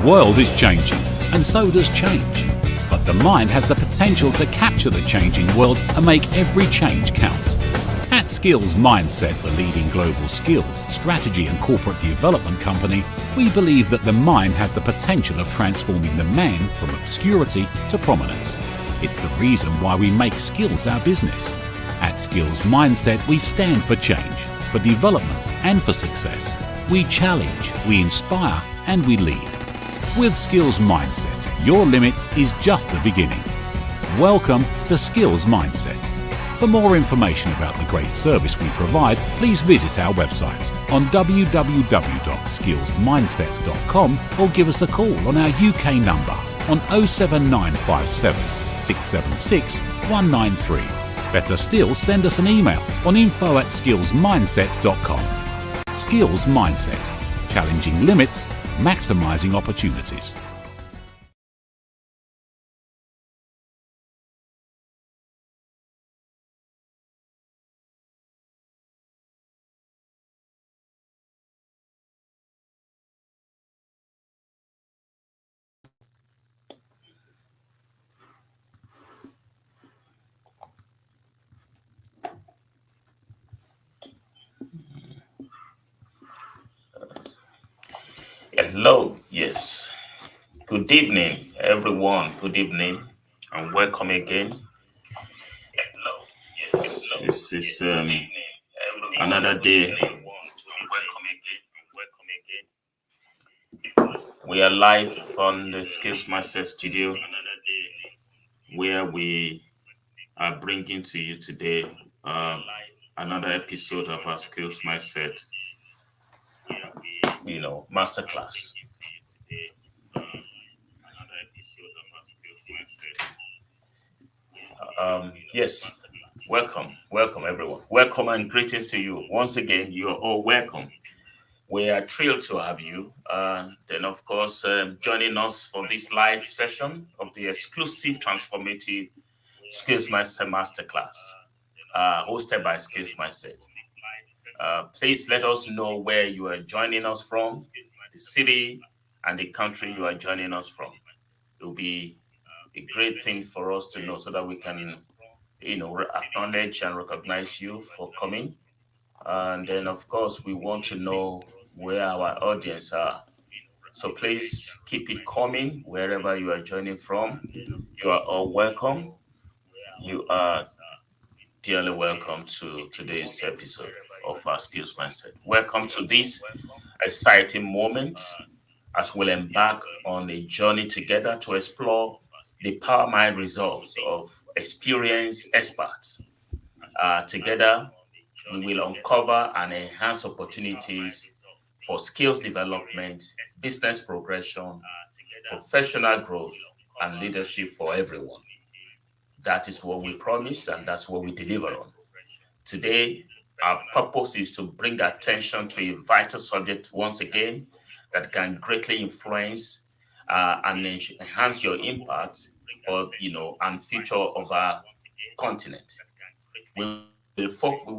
world is changing, and so does change. But the mind has the potential to capture the changing world and make every change count. At Skills Mindset, the leading global skills, strategy and corporate development company, we believe that the mind has the potential of transforming the man from obscurity to prominence. It's the reason why we make skills our business. At Skills Mindset, we stand for change, for development and for success. We challenge, we inspire and we lead. With Skills Mindset, your limit is just the beginning. Welcome to Skills Mindset. For more information about the great service we provide, please visit our website on www.skillsmindset.com or give us a call on our UK number on 07957 676 193. Better still, send us an email on info@skillsmindset.com. Skills Mindset. Challenging limits, maximising opportunities. Hello, yes. Good evening, everyone. Good evening, and welcome again. This is another day. We are live on the Skills Master Studio, where we are bringing to you today another episode of our Skills Mindset, masterclass. Yes, welcome everyone. Welcome and greetings to you. Once again, you are all welcome. We are thrilled to have you. Then, of course, joining us for this live session of the exclusive transformative Skills Mindset Masterclass, hosted by Skills Mindset. Please let us know where you are joining us from, the city and the country you are joining us from. It will be a great thing for us to know so that we can, acknowledge and recognize you for coming. And then, of course, we want to know where our audience are. So please keep it coming wherever you are joining from. You are all welcome. You are dearly welcome to today's episode of our Skills Mindset. Welcome to this exciting moment as we'll embark on a journey together to explore the power mind results of experienced experts. Together, we will uncover and enhance opportunities for skills development, business progression, professional growth, and leadership for everyone. That is what we promise, and that's what we deliver on. Today, our purpose is to bring attention to a vital subject once again that can greatly influence and enhance your impact and future of our continent. We will focus on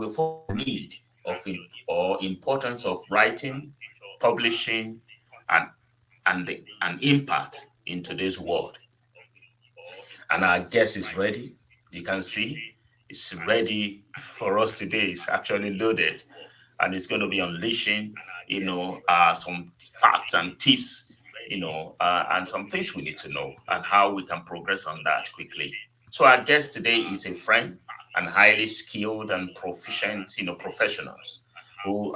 the need of or importance of writing, publishing, and impact in today's world. And our guest is ready. You can see it's ready for us today. It's actually loaded, and it's going to be unleashing, some facts and tips, and some things we need to know and how we can progress on that quickly. So our guest today is a friend and highly skilled and proficient, professional who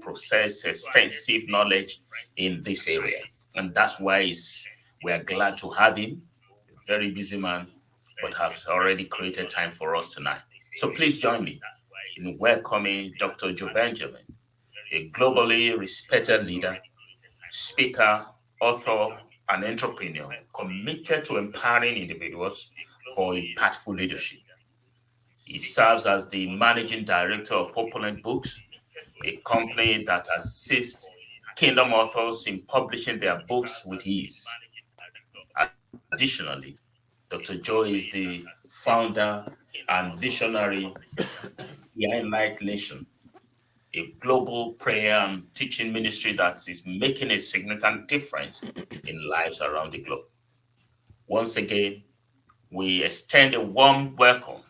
possess extensive knowledge in this area, and that's why we are glad to have him. Very busy man, but has already created time for us tonight. So please join me in welcoming Dr. Joe Benjamin, a globally respected leader, speaker, author, and entrepreneur committed to empowering individuals for impactful leadership. He serves as the managing director of Opulent Books, a company that assists kingdom authors in publishing their books with ease. Additionally, Dr. Joe is the founder and visionary behind Light Nation, a global prayer and teaching ministry that is making a significant difference in lives around the globe. Once again, we extend a warm welcome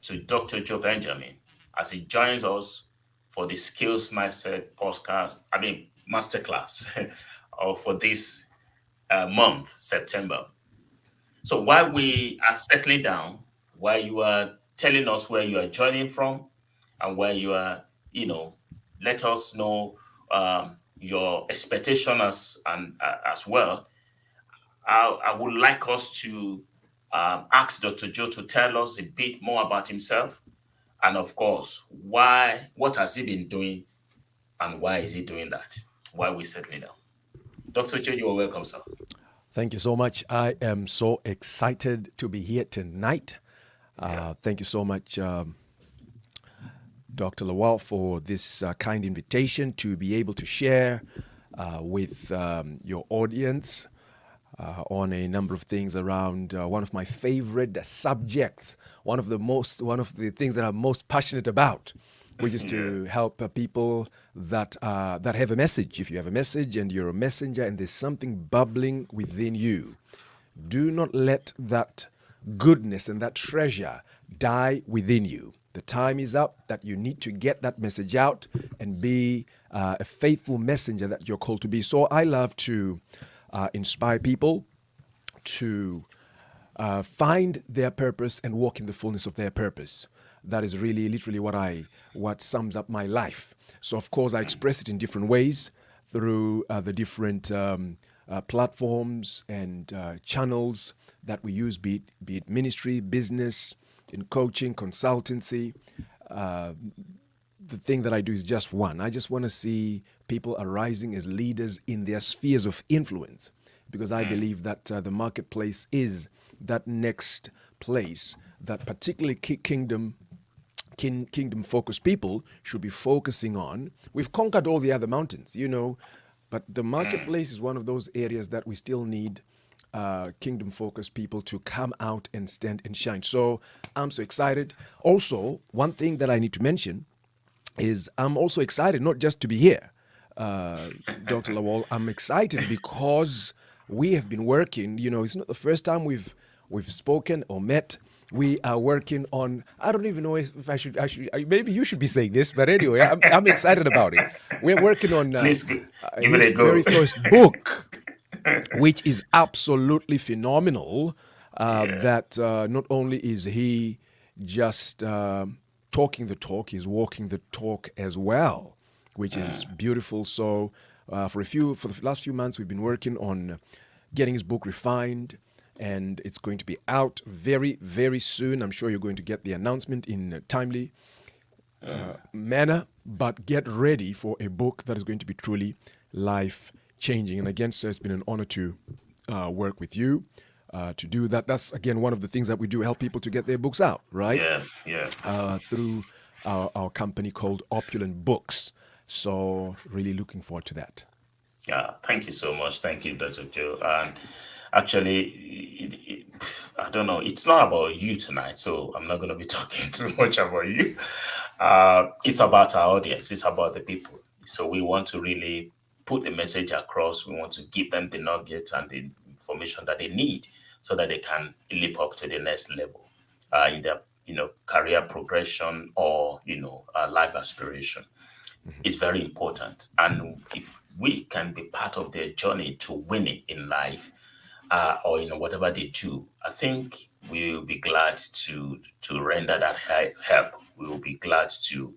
to Dr. Joe Benjamin as he joins us for the Skills Mindset Masterclass, or for this month, September. So while we are settling down, while you are telling us where you are joining from and where you are, let us know your expectation as well. I would like us to ask Dr. Joe to tell us a bit more about himself, and of course, what has he been doing, and why is he doing that while we're settling down. Dr. Joe, you are welcome, sir. Thank you so much. I am so excited to be here tonight. Thank you so much, Dr. Lawal, for this kind invitation to be able to share with your audience on a number of things around one of my favorite subjects, one of the things that I'm most passionate about, which is to help people that have a message. If you have a message and you're a messenger and there's something bubbling within you, do not let that goodness and that treasure die within you. The time is up that you need to get that message out and be a faithful messenger that you're called to be. So I love to inspire people to find their purpose and walk in the fullness of their purpose. That is really literally what sums up my life. So of course I express it in different ways through the different platforms and channels that we use, be it ministry, business, in coaching, consultancy. The thing that I do is just one. I just want to see people arising as leaders in their spheres of influence, because I believe that the marketplace is that next place that particularly kingdom focused people should be focusing on. We've conquered all the other mountains, but the marketplace is one of those areas that we still need kingdom focused people to come out and stand and shine. So I'm so excited. Also, one thing that I need to mention is I'm also excited not just to be here, Dr. Lawal. I'm excited because we have been working. It's not the first time we've spoken or met. We are working on, I don't even know if I should, maybe you should be saying this, but anyway, I'm excited about it. We're working on Please give it his a go. very first book, which is absolutely phenomenal. That not only is he just talking the talk, he's walking the talk as well, which is beautiful. So for the last few months, we've been working on getting his book refined, and it's going to be out very, very soon. I'm sure you're going to get the announcement in a timely manner, but get ready for a book that is going to be truly life-changing. And again, sir, it's been an honor to work with you to do that. That's, again, one of the things that we do, help people to get their books out, right? Through our company called Opulent Books. So really looking forward to that. Thank you so much. Thank you, Dr. Joe. And actually, I don't know, it's not about you tonight, so I'm not going to be talking too much about you. It's about our audience. It's about the people. So we want to really put the message across. We want to give them the nuggets and the information that they need so that they can leap up to the next level in their career progression or life aspiration. It's very important. And if we can be part of their journey to winning in life, or whatever they do, I think we will be glad to render that help. We will be glad to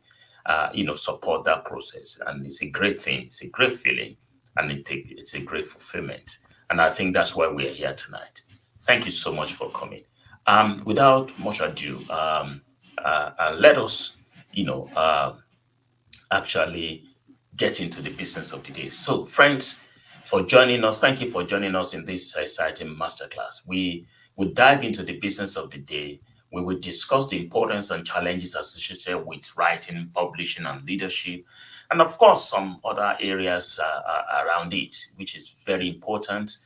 support that process, and it's a great thing. It's a great feeling, and it's a great fulfillment. And I think that's why we're here tonight. Thank you so much for coming. Without much ado, let us actually get into the business of the day. So, friends, for joining us. Thank you for joining us in this exciting masterclass. We will dive into the business of the day. We will discuss the importance and challenges associated with writing, publishing, and leadership, and of course, some other areas around it, which is very important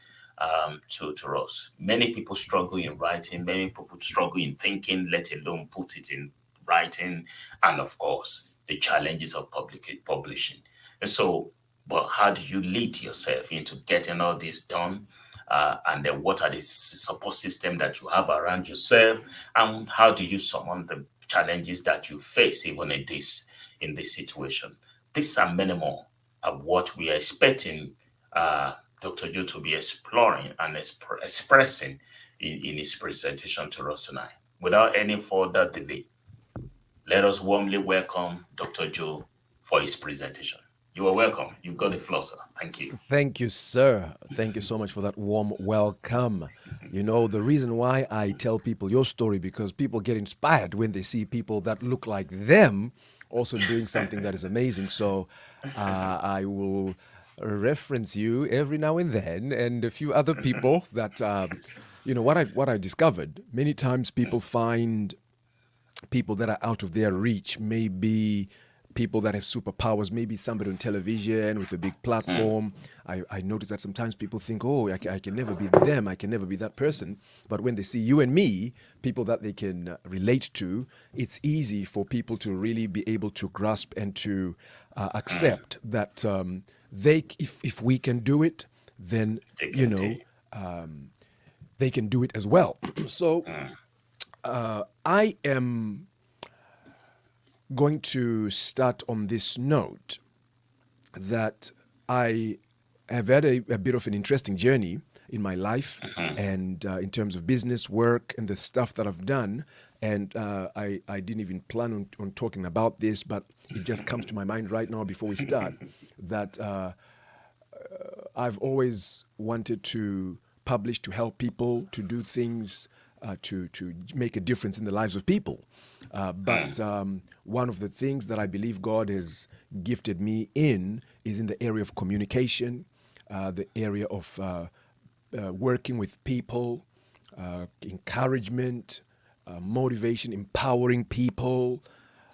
to us. Many people struggle in writing. Many people struggle in thinking, let alone put it in writing. And of course, the challenges of publishing. And so, but how do you lead yourself into getting all this done? And then what are the support system that you have around yourself? And how do you summon the challenges that you face even in this situation? These are many more of what we are expecting Dr. Joe to be exploring and expressing in his presentation to us tonight. Without any further delay, let us warmly welcome Dr. Joe for his presentation. You are welcome. You've got the floor, sir. Thank you. Thank you, sir. Thank you so much for that warm welcome. You know, the reason why I tell people your story, because people get inspired when they see people that look like them also doing something that is amazing. So I will reference you every now and then, and a few other people that, you know, what I discovered, many times people find people that are out of their reach, maybe people that have superpowers, maybe somebody on television with a big platform. I notice that sometimes people think, oh, I can never be them, I can never be that person. But when they see you and me, people that they can relate to, it's easy for people to really be able to grasp and to accept that if we can do it, then, you know, they can do it as well. So I am going to start on this note that I have had a bit of an interesting journey in my life and in terms of business, work, and the stuff that I've done. And I didn't even plan on talking about this, but it just comes to my mind right now before we start that I've always wanted to publish, to help people, to do things, to make a difference in the lives of people. But one of the things that I believe God has gifted me in is in the area of communication, the area of working with people, encouragement, motivation, empowering people,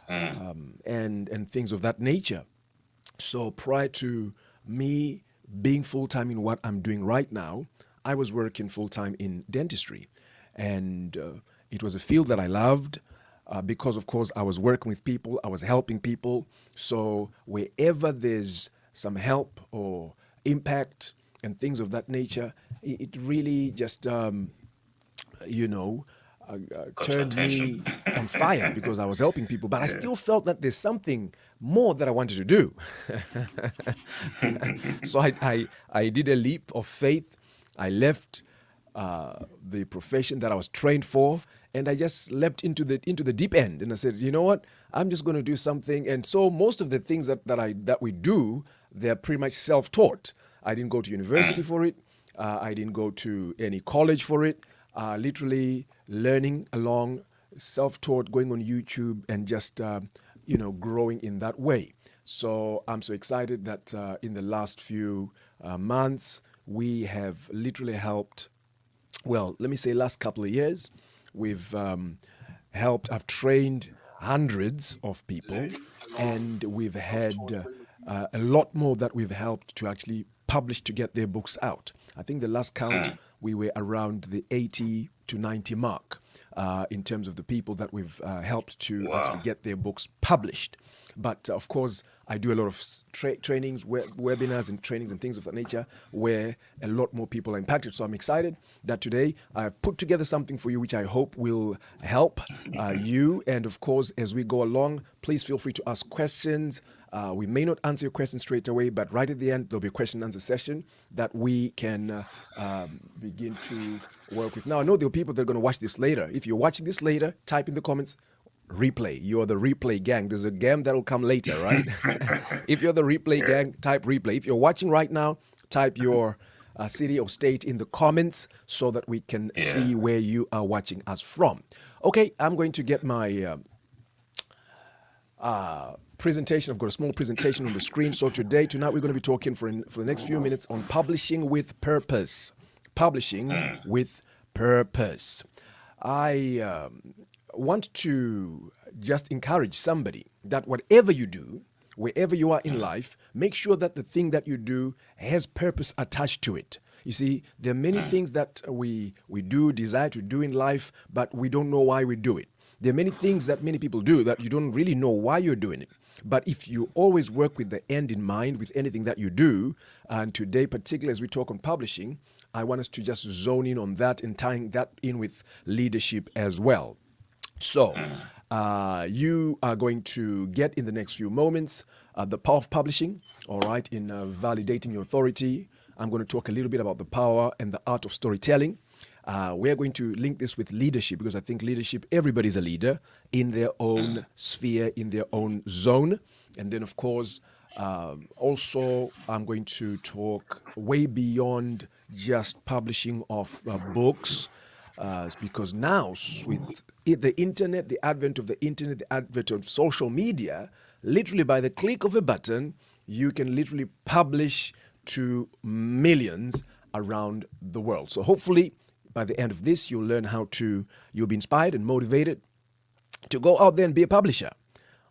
and things of that nature. So prior to me being full-time in what I'm doing right now, I was working full-time in dentistry. And it was a field that I loved because, of course, I was working with people, I was helping people. So wherever there's some help or impact and things of that nature, it really just, you know, turned me on fire because I was helping people. But I still felt that there's something more that I wanted to do. So I did a leap of faith. I left the profession that I was trained for, and I just leapt into the deep end. And I said, you know what? I'm just going to do something. And so most of the things that we do, they're pretty much self-taught. I didn't go to university for it. I didn't go to any college for it. Literally learning along, self-taught, going on YouTube, and just you know, growing in that way. So I'm so excited that in the last few months we have literally helped. Well, let me say last couple of years, we've I've trained hundreds of people, and we've had a lot more that we've helped to actually publish to get their books out. I think the last count, we were around the 80 to 90 mark in terms of the people that we've helped to actually get their books published. But of course, I do a lot of trainings, webinars and trainings and things of that nature where a lot more people are impacted. So I'm excited that today I've put together something for you which I hope will help you. And of course, as we go along, please feel free to ask questions. We may not answer your question straight away, but right at the end, there'll be a question and answer session that we can begin to work with. Now, I know there are people that are going to watch this later. If you're watching this later, type in the comments, replay. You're the replay gang. There's a game that'll come later, right? If you're the replay gang, type replay. If you're watching right now, type your city or state in the comments so that we can see where you are watching us from. Okay, I'm going to get my presentation. I've got a small presentation on the screen. So tonight we're going to be talking for the next few minutes on publishing with purpose. Publishing with purpose. I want to just encourage somebody that whatever you do, wherever you are in life, make sure that the thing that you do has purpose attached to it. You see, there are many things that we do, desire to do in life, but we don't know why we do it. There are many things that many people do that you don't really know why you're doing it. But if you always work with the end in mind with anything that you do, and today, particularly as we talk on publishing, I want us to just zone in on that and tying that in with leadership as well. So, you are going to get in the next few moments the power of publishing, all right, in validating your authority. I'm going to talk a little bit about the power and the art of storytelling. We're going to link this with leadership because I think leadership, everybody's a leader in their own sphere, in their own zone. And then, of course, also, I'm going to talk way beyond just publishing of books. Because now, with the internet, the advent of the internet, the advent of social media, literally by the click of a button, you can literally publish to millions around the world. So hopefully, by the end of this, you'll learn you'll be inspired and motivated to go out there and be a publisher.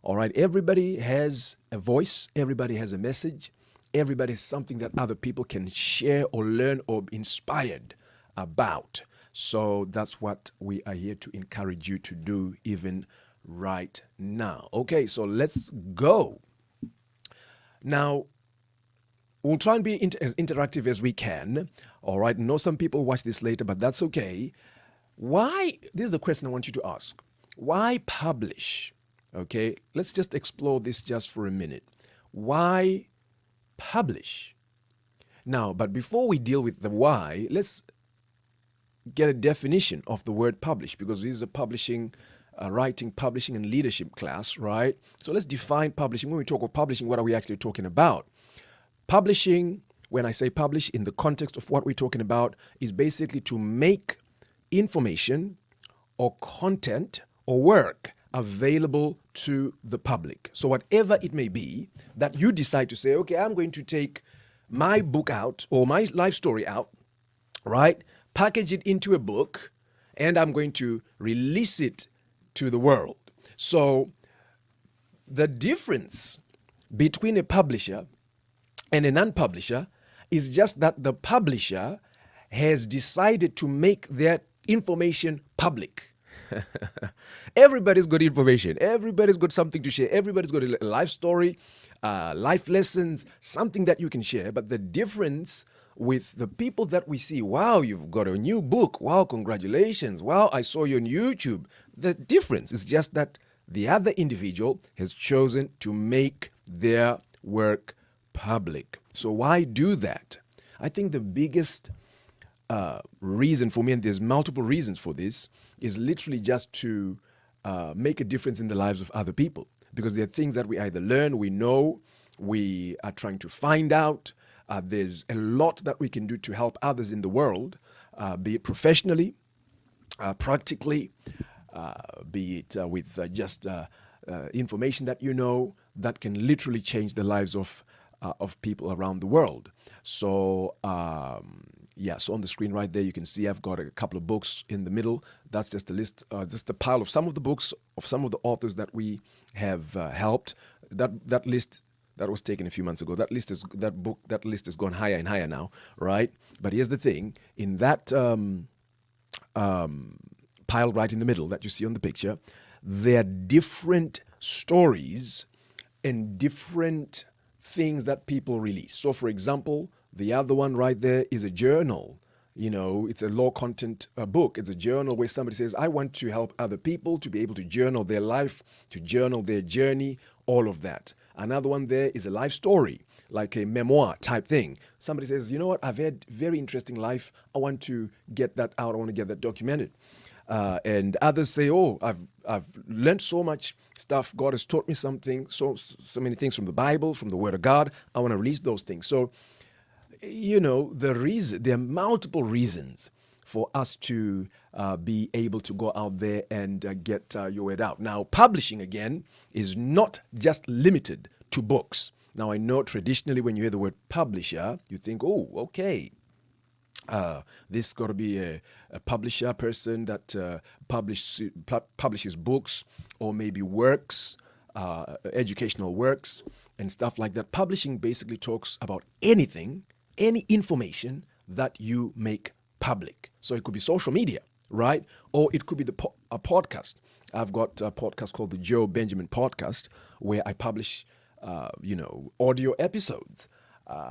All right, everybody has a voice, everybody has a message, everybody has something that other people can share or learn or be inspired about. So that's what we are here to encourage you to do even right now. Okay, so let's go. Now, we'll try and be as interactive as we can. All right, I know some people watch this later, but that's okay. Why? This is the question I want you to ask. Why publish? Okay, let's just explore this just for a minute. Why publish? Now, but before we deal with the why, let's get a definition of the word publish, because this is a publishing, writing, publishing, and leadership class, right? So let's define publishing. When we talk of publishing, what are we actually talking about? Publishing, when I say publish in the context of what we're talking about, is basically to make information or content or work available to the public. So whatever it may be that you decide to say, okay, I'm going to take my book out or my life story out, right? Package it into a book, and I'm going to release it to the world. So the difference between a publisher and a non-publisher is just that the publisher has decided to make their information public. Everybody's got information. Everybody's got something to share. Everybody's got a life story, life lessons, something that you can share. But the difference with the people that we see, wow, you've got a new book. Wow, congratulations. Wow, I saw you on YouTube. The difference is just that the other individual has chosen to make their work public. So why do that? I think the biggest reason for me, and there's multiple reasons for this, is literally just to make a difference in the lives of other people. Because there are things that we either learn, we know, we are trying to find out. There's a lot that we can do to help others in the world, be it professionally, practically, be it with just information that you know that can literally change the lives of people around the world. So, so on the screen right there, you can see I've got a couple of books in the middle. That's just a list, just a pile of some of the books of some of the authors that we have helped. That list that was taken a few months ago. That list has gone higher and higher now, right? But here's the thing: in that pile right in the middle that you see on the picture, there are different stories and different things that people release. So, for example, the other one right there is a journal. You know, it's a low content book. It's a journal where somebody says, I want to help other people to be able to journal their life, to journal their journey, all of that. Another one there is a life story, like a memoir type thing. Somebody says, you know what, I've had very interesting life. I want to get that out. I want to get that documented. And others say, oh, I've learned so much stuff. God has taught me something, so many things from the Bible, from the Word of God. I want to release those things. So, you know, there are multiple reasons for us to be able to go out there and get your word out. Now, publishing, again, is not just limited to books. Now, I know traditionally when you hear the word publisher, you think, oh, okay, this got to be a publisher person that publishes books or maybe works, educational works and stuff like that. Publishing basically talks about anything, any information that you make public. So it could be social media, right? Or it could be a podcast. I've got a podcast called the Joe Benjamin Podcast, where I publish, audio episodes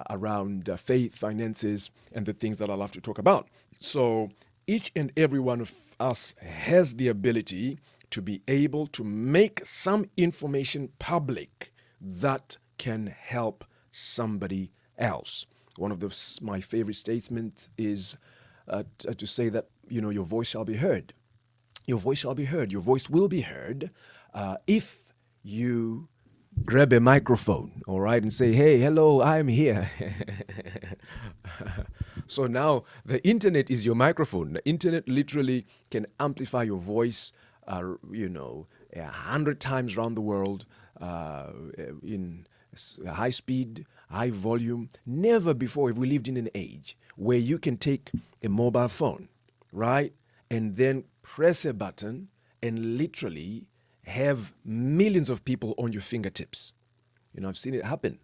around faith, finances, and the things that I love to talk about. So each and every one of us has the ability to be able to make some information public that can help somebody else. One of my favorite statements is to say that, your voice shall be heard. Your voice shall be heard. Your voice will be heard if you grab a microphone, all right, and say, hey, hello, I'm here. So now the internet is your microphone. The internet literally can amplify your voice, 100 times around the world in high speed, high volume. Never before have we lived in an age where you can take a mobile phone, right, and then press a button and literally have millions of people on your fingertips. I've seen it happen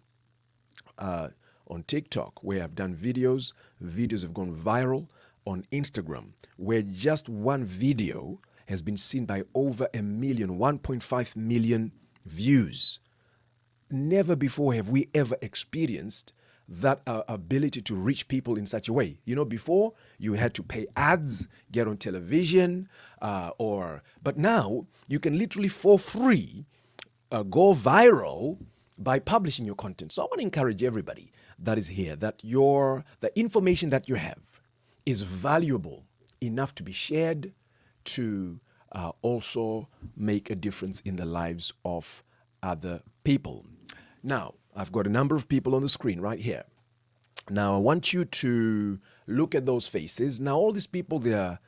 on TikTok, where I've done videos. Videos have gone viral on Instagram, where just one video has been seen by over 1.5 million views. Never before have we ever experienced that ability to reach people in such a way. Before you had to pay ads, get on television, but now you can literally for free go viral by publishing your content. So I want to encourage everybody that is here that the information that you have is valuable enough to be shared, to also make a difference in the lives of other people. Now, I've got a number of people on the screen right here. Now, I want you to look at those faces. Now, all these people, they are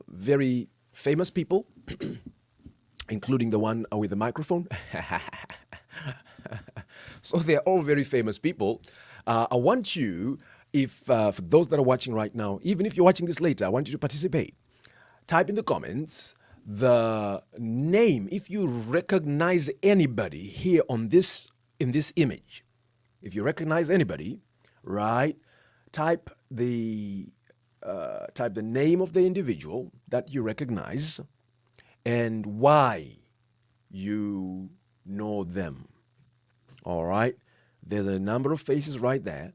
very famous people, including the one with the microphone. So they're all very famous people. I want you, for those that are watching right now, even if you're watching this later, I want you to participate. Type in the comments the name, if you recognize anybody here in this image. If you recognize anybody, right, type the name of the individual that you recognize and why you know them. All right, there's a number of faces right there.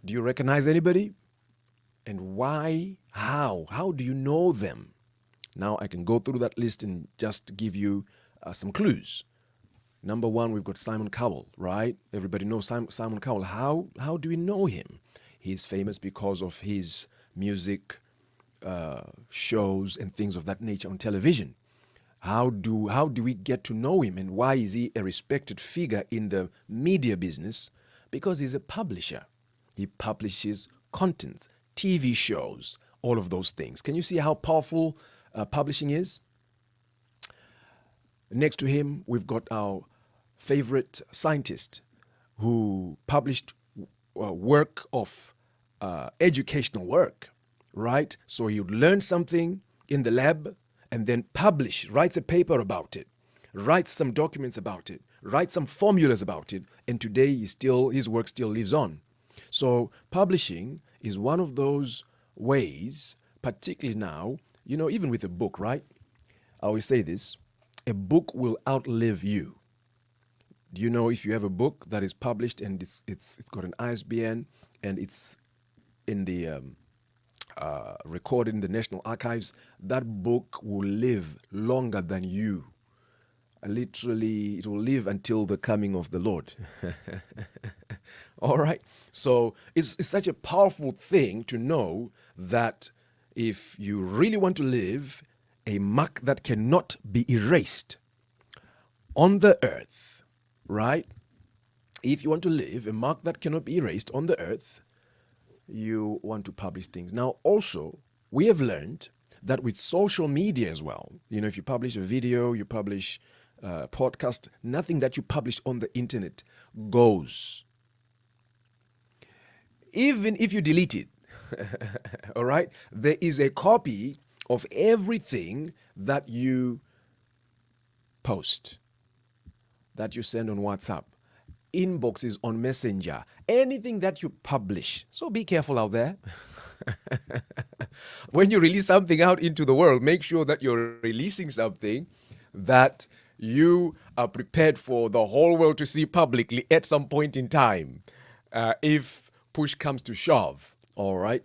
Do you recognize anybody? And why? How do you know them? Now I can go through that list and just give you some clues. Number one, we've got Simon Cowell, right? Everybody knows Simon Cowell. How do we know him? He's famous because of his music shows and things of that nature on television. How do we get to know him, and why is he a respected figure in the media business? Because he's a publisher. He publishes contents, TV shows, all of those things. Can you see how powerful publishing is? Next to him, we've got our favorite scientist who published work of educational work, right? So he would learn something in the lab and then writes a paper about it, writes some documents about it, writes some formulas about it, and today his work still lives on. So publishing is one of those ways, particularly now, even with a book, right? I always say this, a book will outlive you. Do you know if you have a book that is published and it's got an ISBN and it's in the recorded in the National Archives, that book will live longer than you. Literally, it will live until the coming of the Lord. All right. So it's such a powerful thing to know that if you really want to live a mark that cannot be erased on the earth, right? If you want to live a mark that cannot be erased on the earth, you want to publish things. Now, also, we have learned that with social media as well, if you publish a video, you publish a podcast, nothing that you publish on the internet goes. Even if you delete it, all right, there is a copy of everything that you post, that you send on WhatsApp, inboxes on Messenger, anything that you publish. So be careful out there. When you release something out into the world, make sure that you're releasing something that you are prepared for the whole world to see publicly at some point in time, if push comes to shove. All right.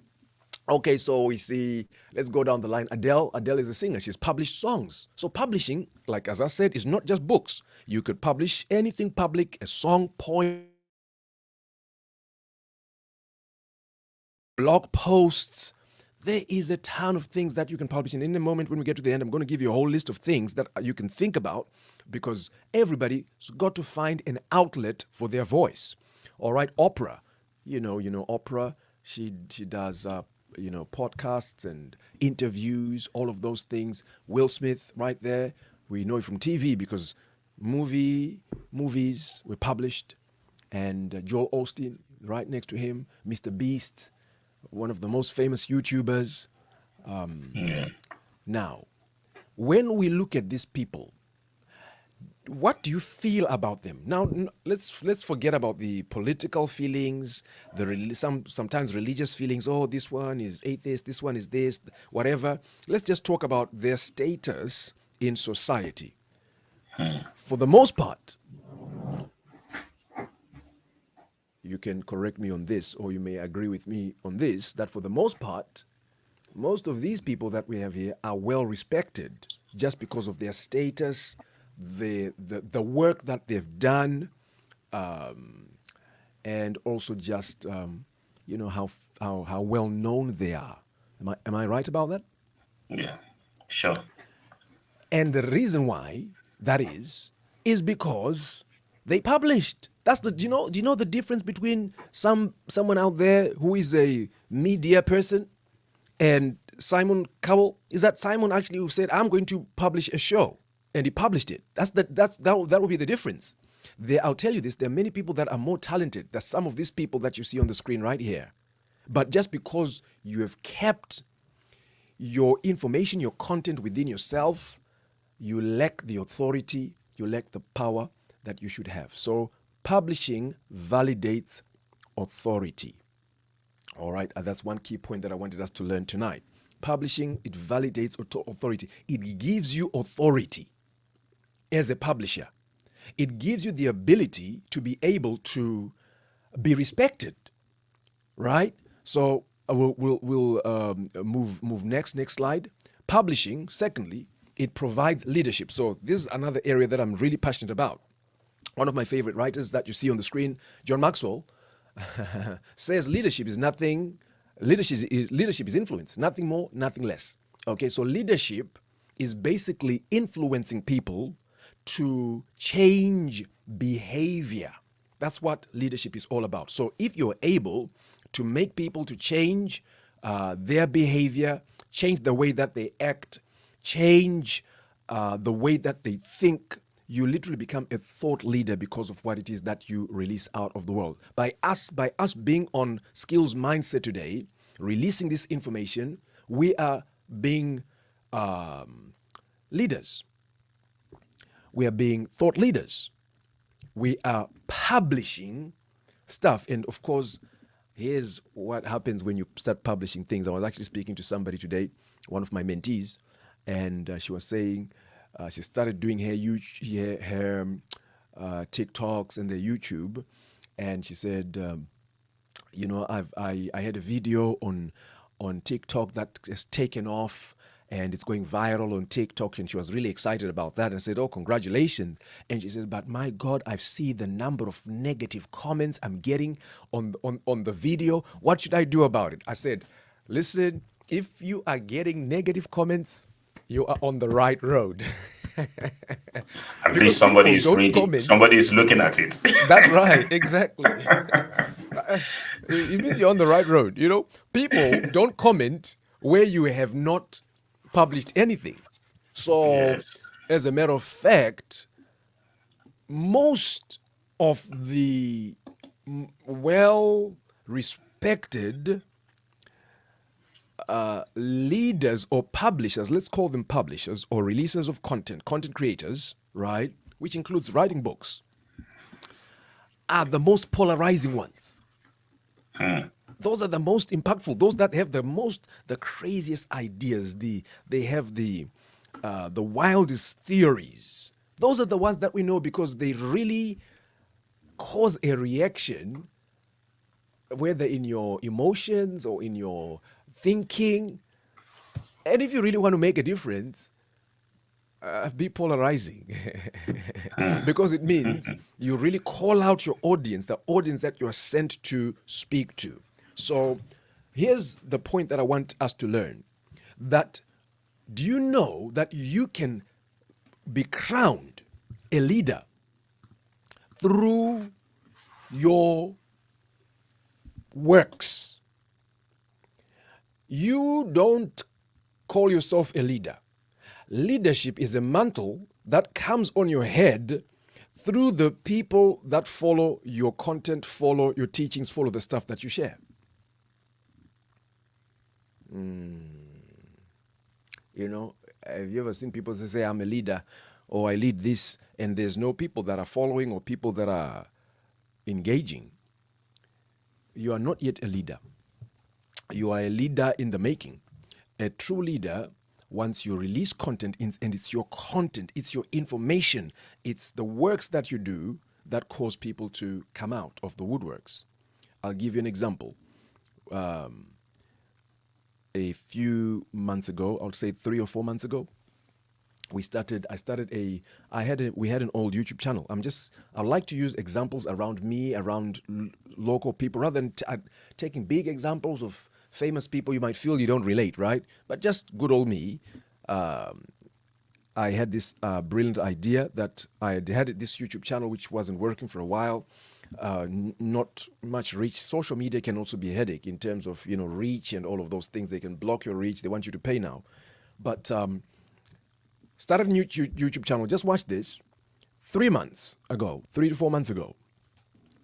Okay, so we see, let's go down the line. Adele is a singer. She's published songs. So publishing, like as I said, is not just books. You could publish anything public, a song, poem, blog posts. There is a ton of things that you can publish. And in a moment, when we get to the end, I'm going to give you a whole list of things that you can think about, because everybody's got to find an outlet for their voice. All right, Oprah. You know, Oprah, she does podcasts and interviews, all of those things. Will Smith, right there, we know it from TV because movies were published, and Joel Osteen right next to him, Mr. Beast, one of the most famous YouTubers. Now, when we look at these people, what do you feel about them? Now, let's forget about the political feelings, sometimes religious feelings. Oh, this one is atheist, this one is this, whatever. Let's just talk about their status in society. For the most part, you can correct me on this, or you may agree with me on this, that for the most part, most of these people that we have here are well respected just because of their status, the work that they've done, and also just how well known they are. Am I right about that? Yeah, sure. And the reason why that is because they published. Do you know the difference between someone out there who is a media person and Simon Cowell? Is that Simon actually who said, I'm going to publish a show, and he published it? That would be the difference. I'll tell you this, there are many people that are more talented than some of these people that you see on the screen right here. But just because you have kept your information, your content within yourself, you lack the authority, you lack the power that you should have. So publishing validates authority. All right, that's one key point that I wanted us to learn tonight. Publishing, it validates authority. It gives you authority as a publisher. It gives you the ability to be able to be respected, right? So we'll move next slide. Publishing, secondly, it provides leadership. So this is another area that I'm really passionate about. One of my favorite writers that you see on the screen, John Maxwell, says leadership is influence, nothing more, nothing less. Okay, so leadership is basically influencing people to change behavior. That's what leadership is all about. So if you're able to make people to change their behavior, change the way that they act, change the way that they think, you literally become a thought leader because of what it is that you release out of the world. By us being on Skills Mindset today, releasing this information, we are being leaders. We are being thought leaders. We are publishing stuff. And of course, here's what happens when you start publishing things. I was actually speaking to somebody today, one of my mentees, and she was saying, she started doing her TikToks and the YouTube, and she said, I had a video on TikTok that has taken off, and it's going viral on TikTok, and she was really excited about that. And I said, oh, congratulations. And she said, but my God, I've seen the number of negative comments I'm getting on the video. What should I do about it? I said, listen, if you are getting negative comments, you are on the right road. At least somebody is reading. Somebody is looking at it. That's right, exactly. It means you're on the right road. People don't comment where you have not published anything. So, yes. As a matter of fact, most of the well-respected leaders or publishers, let's call them publishers or releasers of content creators, right, which includes writing books, are the most polarizing ones. Those are the most impactful. Those that have the craziest ideas. They have the wildest theories. Those are the ones that we know because they really cause a reaction, whether in your emotions or in your thinking. And if you really want to make a difference, be polarizing because it means you really call out your audience, the audience that you are sent to speak to. So here's the point that I want us to learn, that do you know that you can be crowned a leader through your works? You don't call yourself a leader. Leadership is a mantle that comes on your head through the people that follow your content, follow your teachings, follow the stuff that you share. You know, have you ever seen people say, I'm a leader or I lead this, and there's no people that are following or people that are engaging? You are not yet a leader. You are a leader in the making. A true leader, once you release content, and it's your content, it's your information, it's the works that you do that cause people to come out of the woodworks. I'll give you an example. A few months ago, I would say 3 or 4 months ago, we had an old YouTube channel. I like to use examples around me, around local people, rather than taking big examples of famous people. You might feel you don't relate, right? But just good old me. I had this brilliant idea that I had this YouTube channel which wasn't working for a while. Not much reach. Social media can also be a headache in terms of, reach and all of those things. They can block your reach. They want you to pay now. But started a new YouTube channel. Just watch this. 3 to 4 months ago.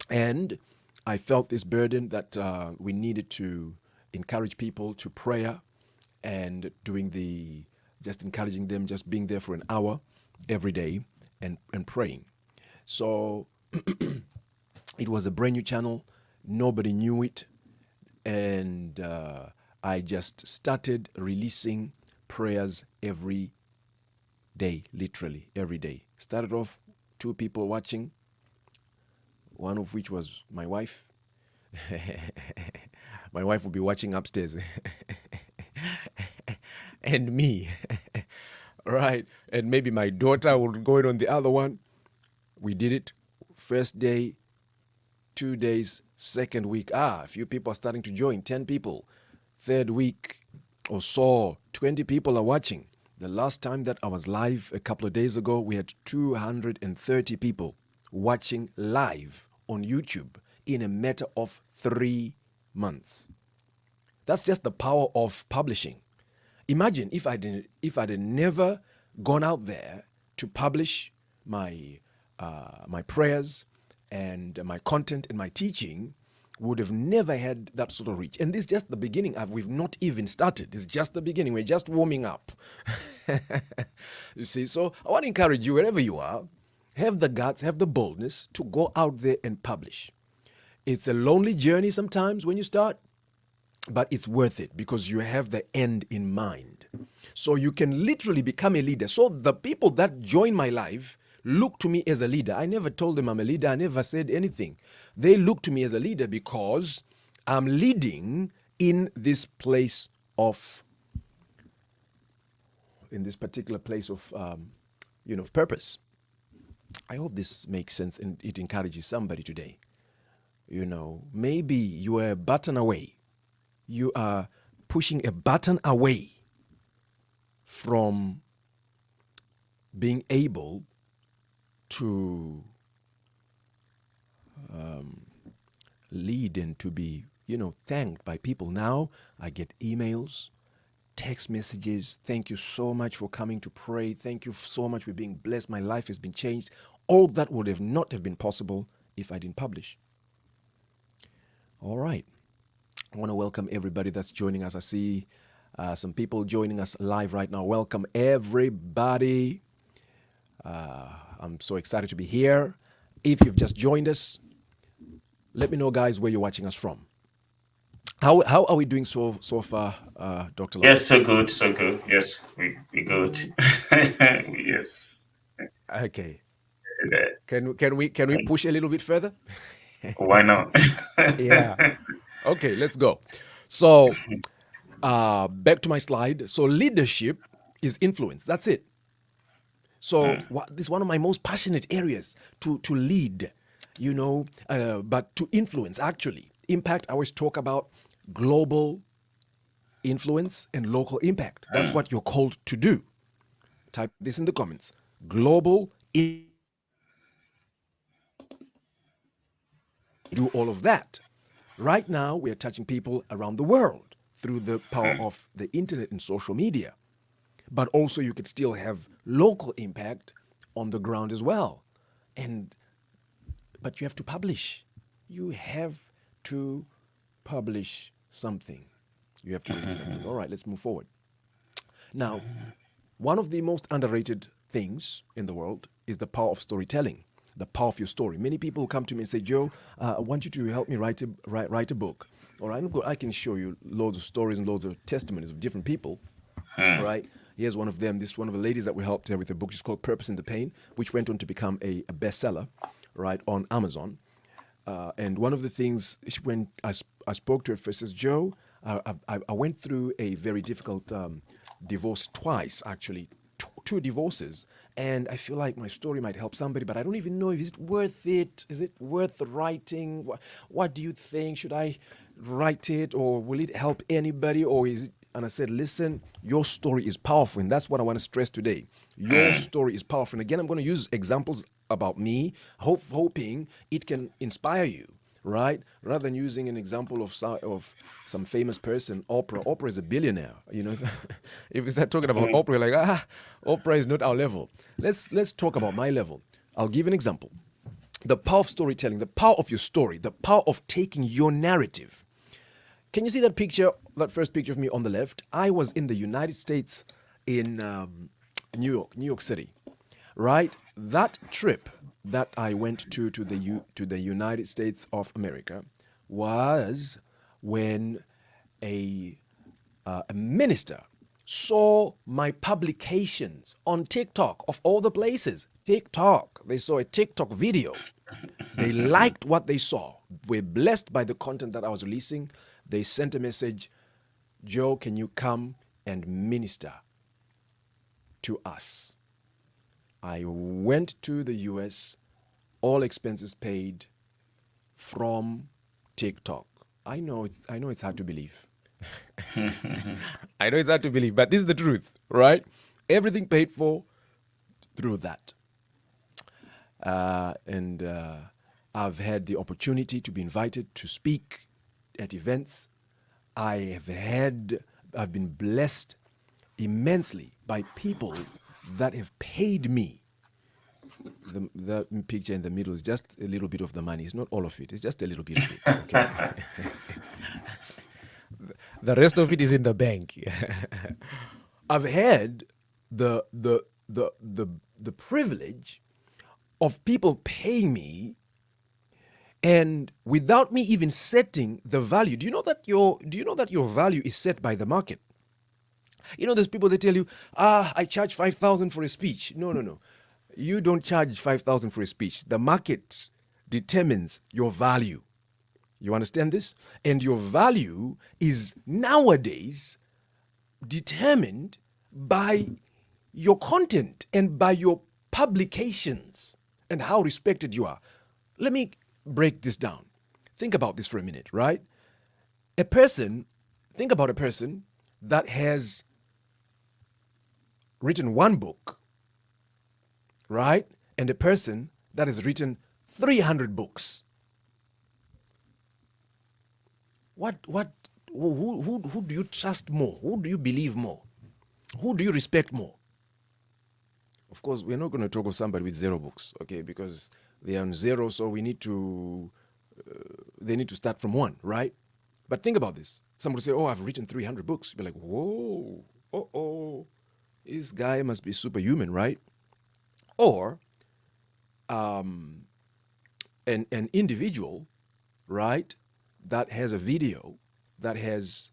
And I felt this burden that we needed to encourage people to prayer, and just encouraging them, just being there for an hour every day and praying. So it was a brand new channel. Nobody knew it. And I just started releasing prayers every day, literally every day. Started off 2 people watching, one of which was my wife. My wife would be watching upstairs. And me. Right. And maybe my daughter would go in on the other one. We did it. First day, 2 days, second week. A few people are starting to join, 10 people. Third week or so, 20 people are watching. The last time that I was live a couple of days ago, we had 230 people watching live on YouTube in a matter of 3 months. That's just the power of publishing. Imagine if I'd never gone out there to publish my prayers and my content and my teaching, would have never had that sort of reach. And this is just the beginning. We've not even started. It's just the beginning. We're just warming up. You see, so I want to encourage you, wherever you are, have the guts, have the boldness to go out there and publish. It's a lonely journey sometimes when you start, but it's worth it because you have the end in mind. So you can literally become a leader. So the people that join my life look to me as a leader. I never told them I'm a leader. I never said anything. They look to me as a leader because I'm leading in this place in this particular place of, purpose. I hope this makes sense and it encourages somebody today. Maybe you are a button away. You are pushing a button away from being able to lead and to be, thanked by people. Now I get emails, text messages. Thank you so much for coming to pray. Thank you so much for being blessed. My life has been changed. All that would not have been possible if I didn't publish. All right. I want to welcome everybody that's joining us. I see some people joining us live right now. Welcome, everybody. I'm so excited to be here. If you've just joined us, let me know, guys, where you're watching us from. How are we doing so far, Dr. Lawal? Yes, so good, so good. Yes, we good. Yes. Okay. Uh, Can we push a little bit further? Why not? Yeah. Okay, let's go. So back to my slide. So leadership is influence. That's it. So this is one of my most passionate areas to lead, but to influence actually. Impact, I always talk about global influence and local impact. That's what you're called to do. Type this in the comments. Global do all of that. Right now, we are touching people around the world through the power of the internet and social media. But also, you could still have local impact on the ground as well. But you have to publish. You have to publish something. You have to release something. All right, let's move forward. Now, one of the most underrated things in the world is the power of storytelling, the power of your story. Many people come to me and say, Joe, I want you to help me write a book. All right, I can show you loads of stories and loads of testimonies of different people. All right, here's one of them. This is one of the ladies that we helped her with a book. It's called Purpose in the Pain, which went on to become a bestseller, right, on Amazon. And one of the things, when I spoke to her first, says, Joe, I went through a very difficult divorce twice, actually, two divorces. And I feel like my story might help somebody, but I don't even know if it's worth it. Is it worth writing? What do you think? Should I write it, or will it help anybody? Or is it? And I said, listen, your story is powerful. And that's what I want to stress today. Your story is powerful. And again, I'm going to use examples about me, hoping it can inspire you, right? Rather than using an example of some famous person, Oprah. Oprah is a billionaire. If we start talking about Oprah, like, Oprah is not our level. Let's talk about my level. I'll give an example. The power of storytelling, the power of your story, the power of taking your narrative. Can you see that picture, that first picture of me on the left? I was in the United States in New York City, right? That trip that I went to the United States of America was when a minister saw my publications on TikTok, of all the places. TikTok. They saw a TikTok video. They liked what they saw. Were blessed by the content that I was releasing. They sent a message, Joe, can you come and minister to us? I went to the US, all expenses paid from TikTok. I know it's hard to believe. I know it's hard to believe, but this is the truth, right? Everything paid for through that. And I've had the opportunity to be invited to speak at events. I've been blessed immensely by people that have paid me. The picture in the middle is just a little bit of the money. It's not all of it. It's just a little bit of it. Okay. The rest of it is in the bank. I've had the privilege of people paying me, and without me even setting the value. Do you know that your value is set by the market? There's people that tell you, I charge 5,000 for a speech. No. You don't charge 5,000 for a speech. The market determines your value. You understand this? And your value is nowadays determined by your content and by your publications and how respected you are. Let me break this down. Think about this for a minute, right? Think about a person that has written one book, right? And a person that has written 300 books. Who do you trust more? Who do you believe more? Who do you respect more? Of course, we're not going to talk of somebody with 0 books, okay? Because they are on 0, so they need to start from 1, right? But think about this. Somebody say, I've written 300 books. You'll be like, whoa, this guy must be superhuman, right? Or an individual, right, that has a video that has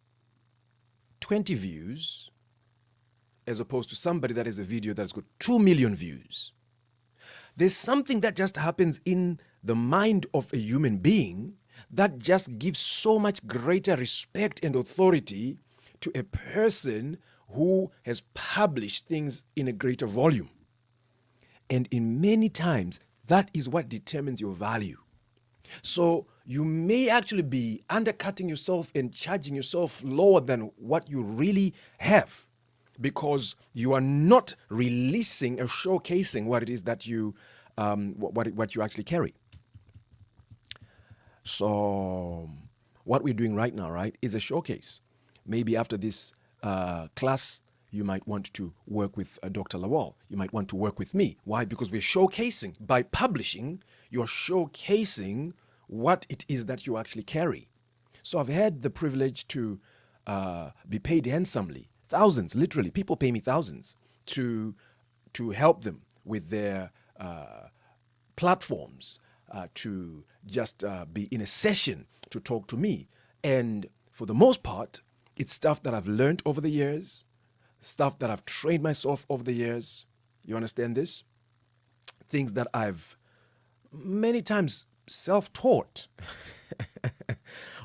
20 views as opposed to somebody that has a video that's got 2 million views. There's something that just happens in the mind of a human being that just gives so much greater respect and authority to a person who has published things in a greater volume. And in many times, that is what determines your value. So you may actually be undercutting yourself and charging yourself lower than what you really have, because you are not releasing or showcasing what it is that you what you actually carry. So what we're doing right now, right, is a showcase. Maybe after this class, you might want to work with Dr. Lawal. You might want to work with me. Why? Because we're showcasing. By publishing, you're showcasing what it is that you actually carry. So I've had the privilege to be paid handsomely. Thousands, literally. People pay me thousands to help them with their platforms, to just be in a session to talk to me. And for the most part, it's stuff that I've learned over the years, stuff that I've trained myself over the years. You understand this? Things that I've many times self-taught.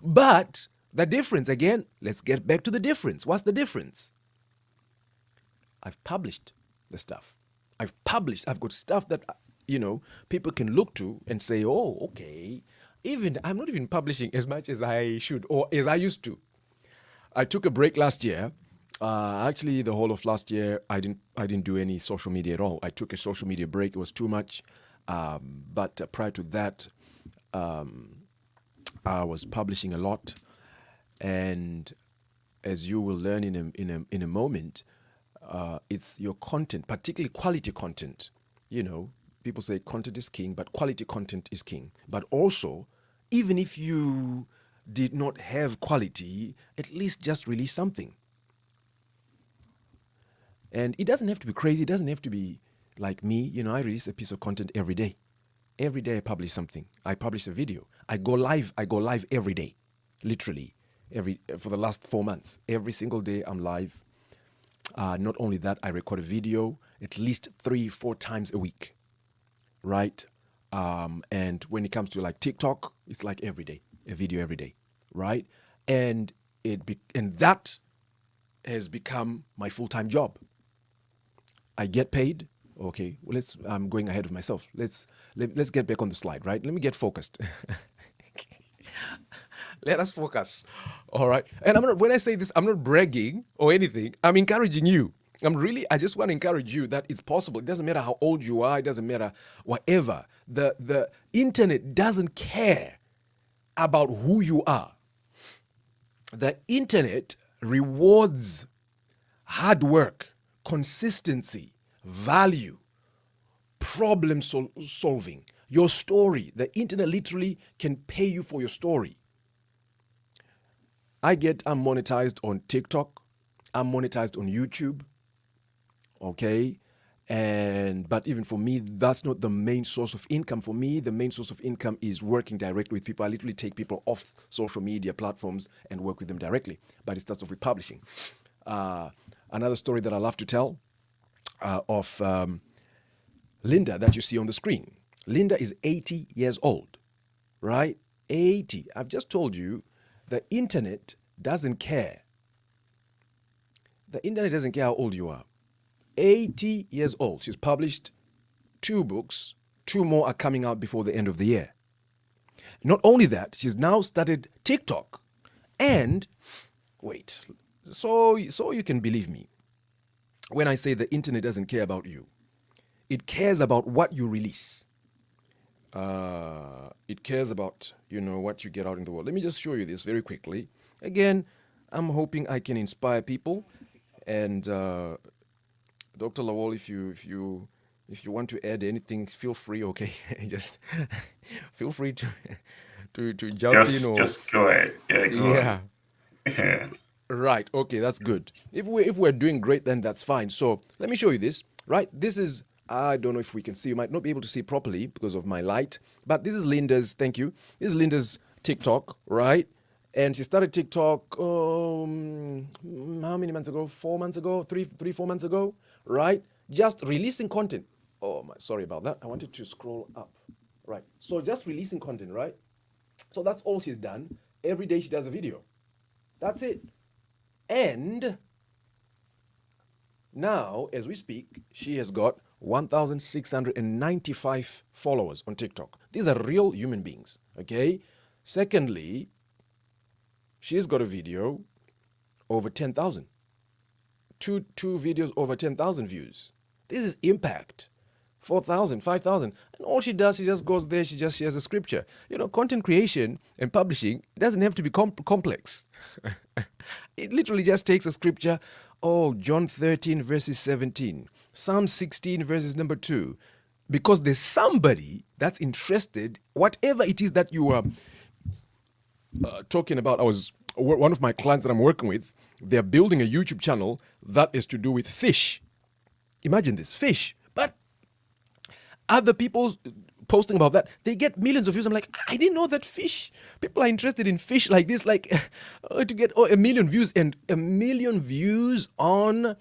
But the difference, again, let's get back to the difference. What's the difference? I've published the stuff. I've got stuff that, people can look to and say, oh, okay. I'm not even publishing as much as I should or as I used to. I took a break last year. Actually, the whole of last year, I didn't do any social media at all. I took a social media break. It was too much. But prior to that, I was publishing a lot. And as you will learn in a moment, it's your content, particularly quality content. People say content is king, but quality content is king. But also, even if you did not have quality, at least just release something. And it doesn't have to be crazy. It doesn't have to be like me. I release a piece of content every day. Every day I publish something. I publish a video. I go live every day, literally. For the last 4 months, every single day I'm live. Not only that, I record a video at least 3-4 times a week, right? And when it comes to like TikTok, it's like every day, a video every day, right? And that has become my full-time job. I get paid. Okay, well, I'm going ahead of myself. Let's get back on the slide, right? Let me get focused. Let us focus. All right. And when I say this, I'm not bragging or anything. I'm encouraging you. I just want to encourage you that it's possible. It doesn't matter how old you are. It doesn't matter whatever. The internet doesn't care about who you are. The internet rewards hard work, consistency, value, problem solving, your story. The internet literally can pay you for your story. I'm monetized on TikTok. I'm monetized on YouTube. Okay. But even for me, that's not the main source of income. For me, the main source of income is working directly with people. I literally take people off social media platforms and work with them directly. But it starts off with publishing. Another story that I love to tell of Linda that you see on the screen. Linda is 80 years old, right? 80. I've just told you the internet doesn't care. The internet doesn't care how old you are. 80 years old. She's published 2 books. 2 more are coming out before the end of the year. Not only that, she's now started TikTok. And, wait, so you can believe me when I say the internet doesn't care about you. It cares about what you release. It cares about, what you get out in the world. Let me just show you this very quickly. Again, I'm hoping I can inspire people. And Dr. Lawal, if you want to add anything, feel free. Okay, just feel free to jump in. Or, just go ahead. Yeah. Go ahead. Right. Okay, that's good. If we're doing great, then that's fine. So let me show you this. Right. This is. I don't know if we can see. You might not be able to see properly because of my light. But this is Linda's. Thank you. This is Linda's TikTok, right? And she started TikTok how many months ago? 4 months ago? 4 months ago, right? Just releasing content. Oh, sorry about that. I wanted to scroll up. Right. So just releasing content, right? So that's all she's done. Every day she does a video. That's it. And now, as we speak, she has got 1,695 followers on TikTok. These are real human beings, okay? Secondly, she's got a video over 10,000. Two videos over 10,000 views. This is impact. 4,000, 5,000. And all she does, she just goes there, she just shares a scripture. You know, content creation and publishing doesn't have to be complex. It literally just takes a scripture. Oh, John 13 verses 17. Psalm 16 verses number 2. Because there's somebody that's interested, whatever it is that you are talking about. One of my clients that I'm working with, they're building a YouTube channel that is to do with fish. Imagine this, fish. But other people posting about that, they get millions of views. I'm like, I didn't know that people are interested in fish like this, like to get 1 million views, and 1 million views on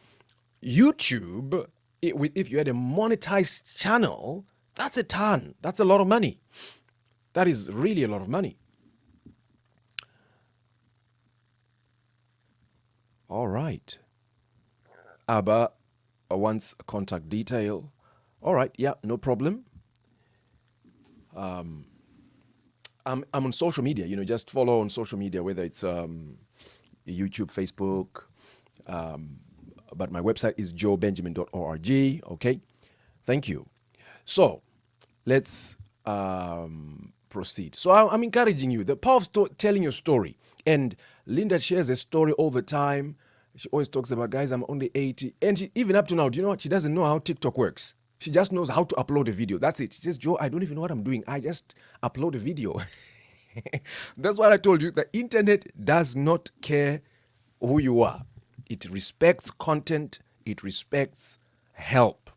YouTube. If you had a monetized channel, that's a ton. That's a lot of money. That is really a lot of money. All right. Abba wants a contact detail. All right, yeah, no problem. I'm on social media, just follow on social media, whether it's YouTube, Facebook, but my website is joebenjamin.org, okay? Thank you. So, let's proceed. So, I'm encouraging you, the power of telling your story. And Linda shares a story all the time. She always talks about, guys, I'm only 80. And even up to now, do you know what? She doesn't know how TikTok works. She just knows how to upload a video. That's it. She says, Joe, I don't even know what I'm doing. I just upload a video. That's what I told you. The internet does not care who you are. It respects content. It respects help.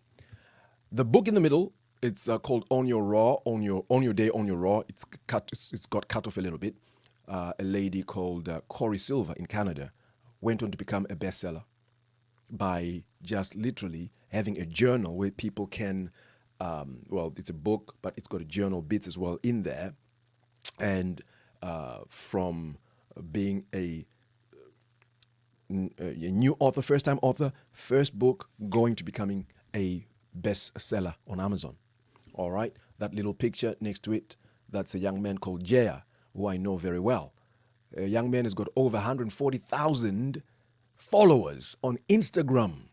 The book in the middle, it's called On Your Raw, On Your Day, On Your Raw. It's got cut off a little bit. A lady called Corey Silver in Canada went on to become a bestseller by just literally having a journal where people can, it's a book, but it's got a journal bits as well in there. And from being a new author, first-time author, first book, going to becoming a bestseller on Amazon. All right, that little picture next to it, that's a young man called Jaya, who I know very well. A young man has got over 140,000 followers on Instagram.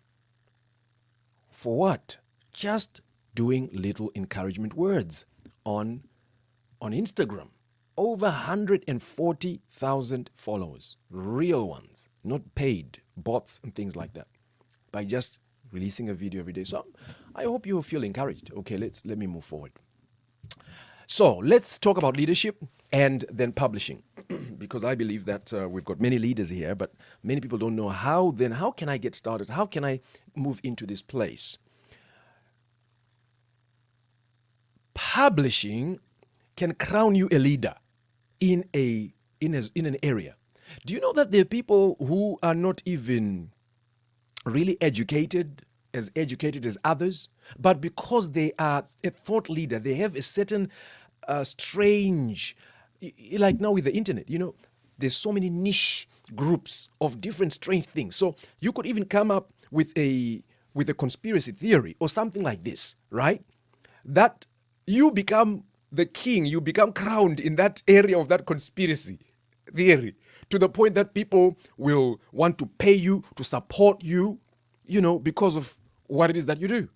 For what? Just doing little encouragement words on Instagram. Over 140,000 followers. Real ones. Not paid. Bots and things like that. By just releasing a video every day. So I hope you feel encouraged. Okay, let me move forward. So let's talk about leadership and then publishing. Because I believe that we've got many leaders here, but many people don't know how can I get started? How can I move into this place? Publishing can crown you a leader in an area. Do you know that there are people who are not even really educated as others, but because they are a thought leader, they have a certain strange, like now with the internet, there's so many niche groups of different strange things. So you could even come up with a conspiracy theory or something like this, right? That you become the king, you become crowned in that area of that conspiracy theory, to the point that people will want to pay you, to support you, because of what it is that you do.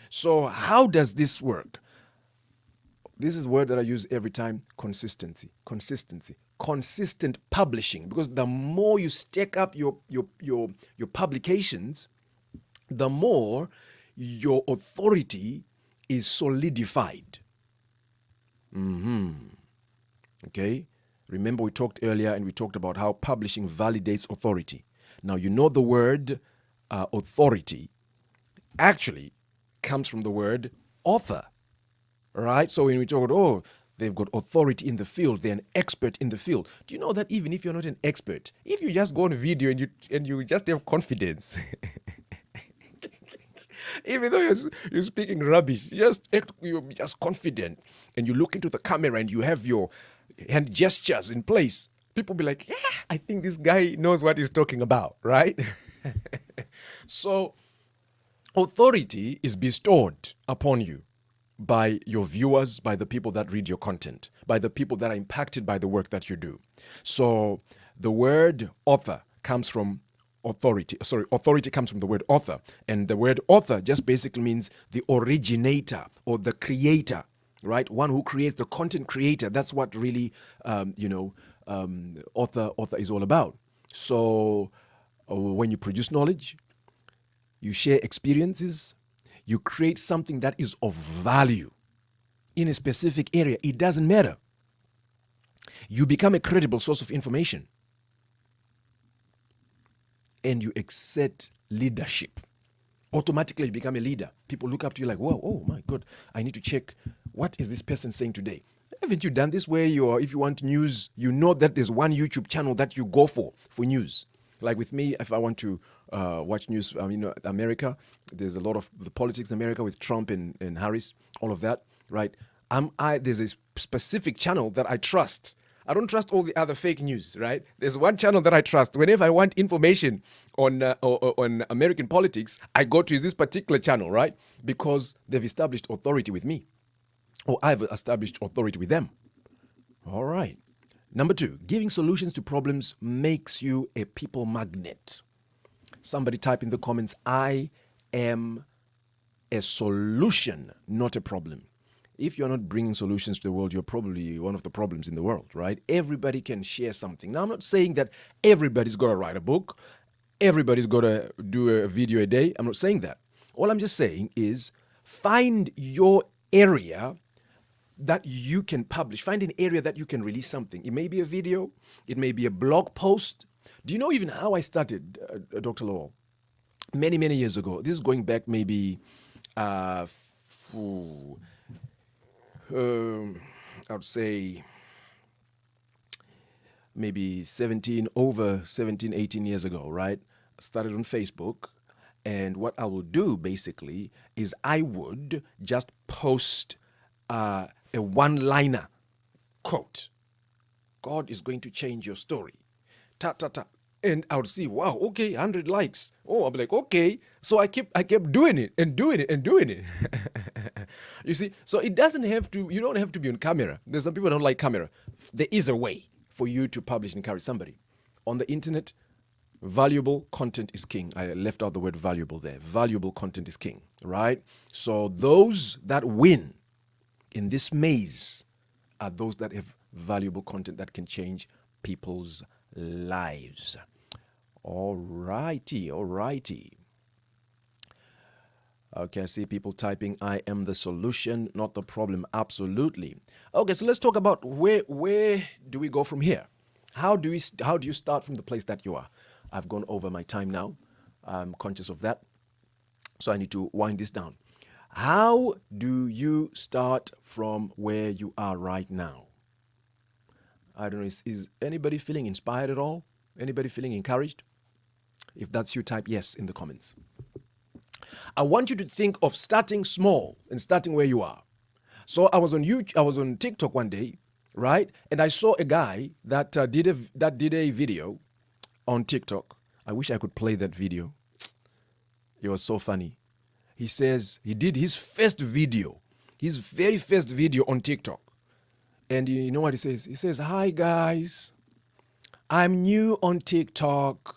So how does this work? This is a word that I use every time: consistency. Consistent publishing. Because the more you stack up your publications, the more your authority is solidified. Okay? Remember, we talked earlier and we talked about how publishing validates authority. Now, the word authority actually comes from the word author, right? So when we talk about, They've got authority in the field. They're an expert in the field. Do you know that even if you're not an expert, if you just go on a video and you just have confidence, even though you're speaking rubbish, you're just confident, and you look into the camera and you have your hand gestures in place, people be like, yeah, I think this guy knows what he's talking about, right? So authority is bestowed upon you by your viewers, by the people that read your content, by the people that are impacted by the work that you do. So the word author comes from authority. Sorry, authority comes from the word author. And the word author just basically means the originator or the creator, right? One who creates, the content creator. That's what really, author is all about. So when you produce knowledge, you share experiences, you create something that is of value in a specific area. It doesn't matter. You become a credible source of information. And you exert leadership. Automatically you become a leader. People look up to you like, whoa, oh my God, I need to check, what is this person saying today? Haven't you done this where if you want news, you know that there's one YouTube channel that you go for news. Like with me, if I want to watch news, America, there's a lot of the politics in America with Trump and Harris, all of that, right? There's a specific channel that I trust. I don't trust all the other fake news, right? There's one channel that I trust. Whenever I want information on American politics, I go to this particular channel, right? Because they've established authority with me, or I've established authority with them. All right. Number 2, giving solutions to problems makes you a people magnet. Somebody type in the comments, I am a solution, not a problem. If you're not bringing solutions to the world, you're probably one of the problems in the world, right? Everybody can share something. Now, I'm not saying that everybody's got to write a book. Everybody's got to do a video a day. I'm not saying that. All I'm just saying is find your area that you can publish. Find an area that you can release something. It may be a video. It may be a blog post. Do you know even how I started, Dr. Lawal? Many, many years ago. This is going back maybe, I would say maybe 18 years ago, right? I started on Facebook. And what I will do basically is I would just post a one-liner quote. God is going to change your story. Ta, ta, ta. And I would see, wow, okay, 100 likes. Oh, I'm like, okay. So I kept doing it and doing it and doing it. You see, so it doesn't have to, you don't have to be on camera. There's some people who don't like camera. There is a way for you to publish and encourage somebody. On the internet, valuable content is king. I left out the word valuable there. Valuable content is king, right? So those that win in this maze are those that have valuable content that can change people's lives. All righty. Okay, I see people typing, I am the solution, not the problem. Absolutely. Okay, so let's talk about where do we go from here? How do you start from the place that you are? I've gone over my time now. I'm conscious of that. So I need to wind this down. How do you start from where you are right now? I don't know, is anybody feeling inspired at all? Anybody feeling encouraged? If that's you, type yes in the comments. I want you to think of starting small and starting where you are. So I was on TikTok one day, right? And I saw a guy that did a video on TikTok. I wish I could play that video. It was so funny. He says he did his very first video on TikTok. And you know what he says? He says, hi guys, I'm new on TikTok.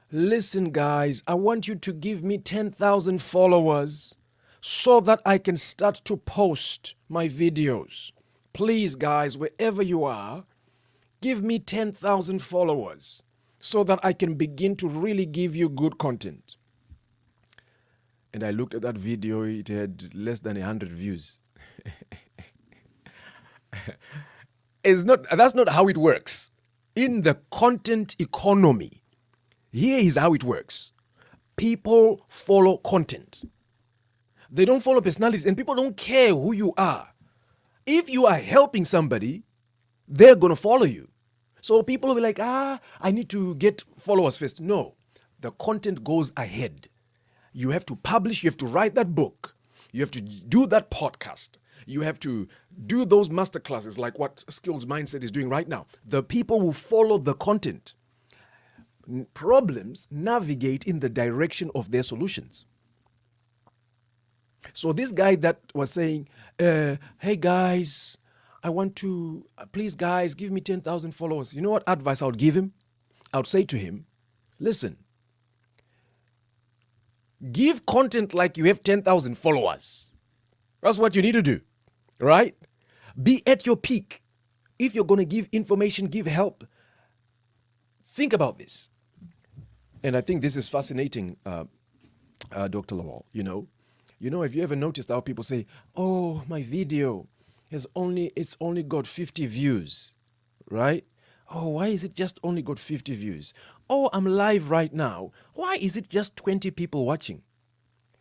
Listen guys, I want you to give me 10,000 followers so that I can start to post my videos. Please guys, wherever you are, give me 10,000 followers so that I can begin to really give you good content. And I looked at that video, it had less than 100 views. That's not how it works. In the content economy, here is how it works. People follow content. They don't follow personalities, and people don't care who you are. If you are helping somebody, they're going to follow you. So people will be like, I need to get followers first. No, the content goes ahead. You have to publish, you have to write that book, you have to do that podcast, you have to do those masterclasses like what Skills Mindset is doing right now. The people who follow the content, problems navigate in the direction of their solutions. So this guy that was saying, hey guys, I want to, please guys, give me 10,000 followers. You know what advice I would give him? I would say to him, listen, give content like you have 10,000 followers. That's what you need to do, right? Be at your peak. If you're going to give information, give help, think about this. And I think this is fascinating, Dr. Lawal. You know, have you ever noticed how people say, oh, my video it's only got 50 views, right? Oh, why is it just only got 50 views? Oh, I'm live right now. Why is it just 20 people watching?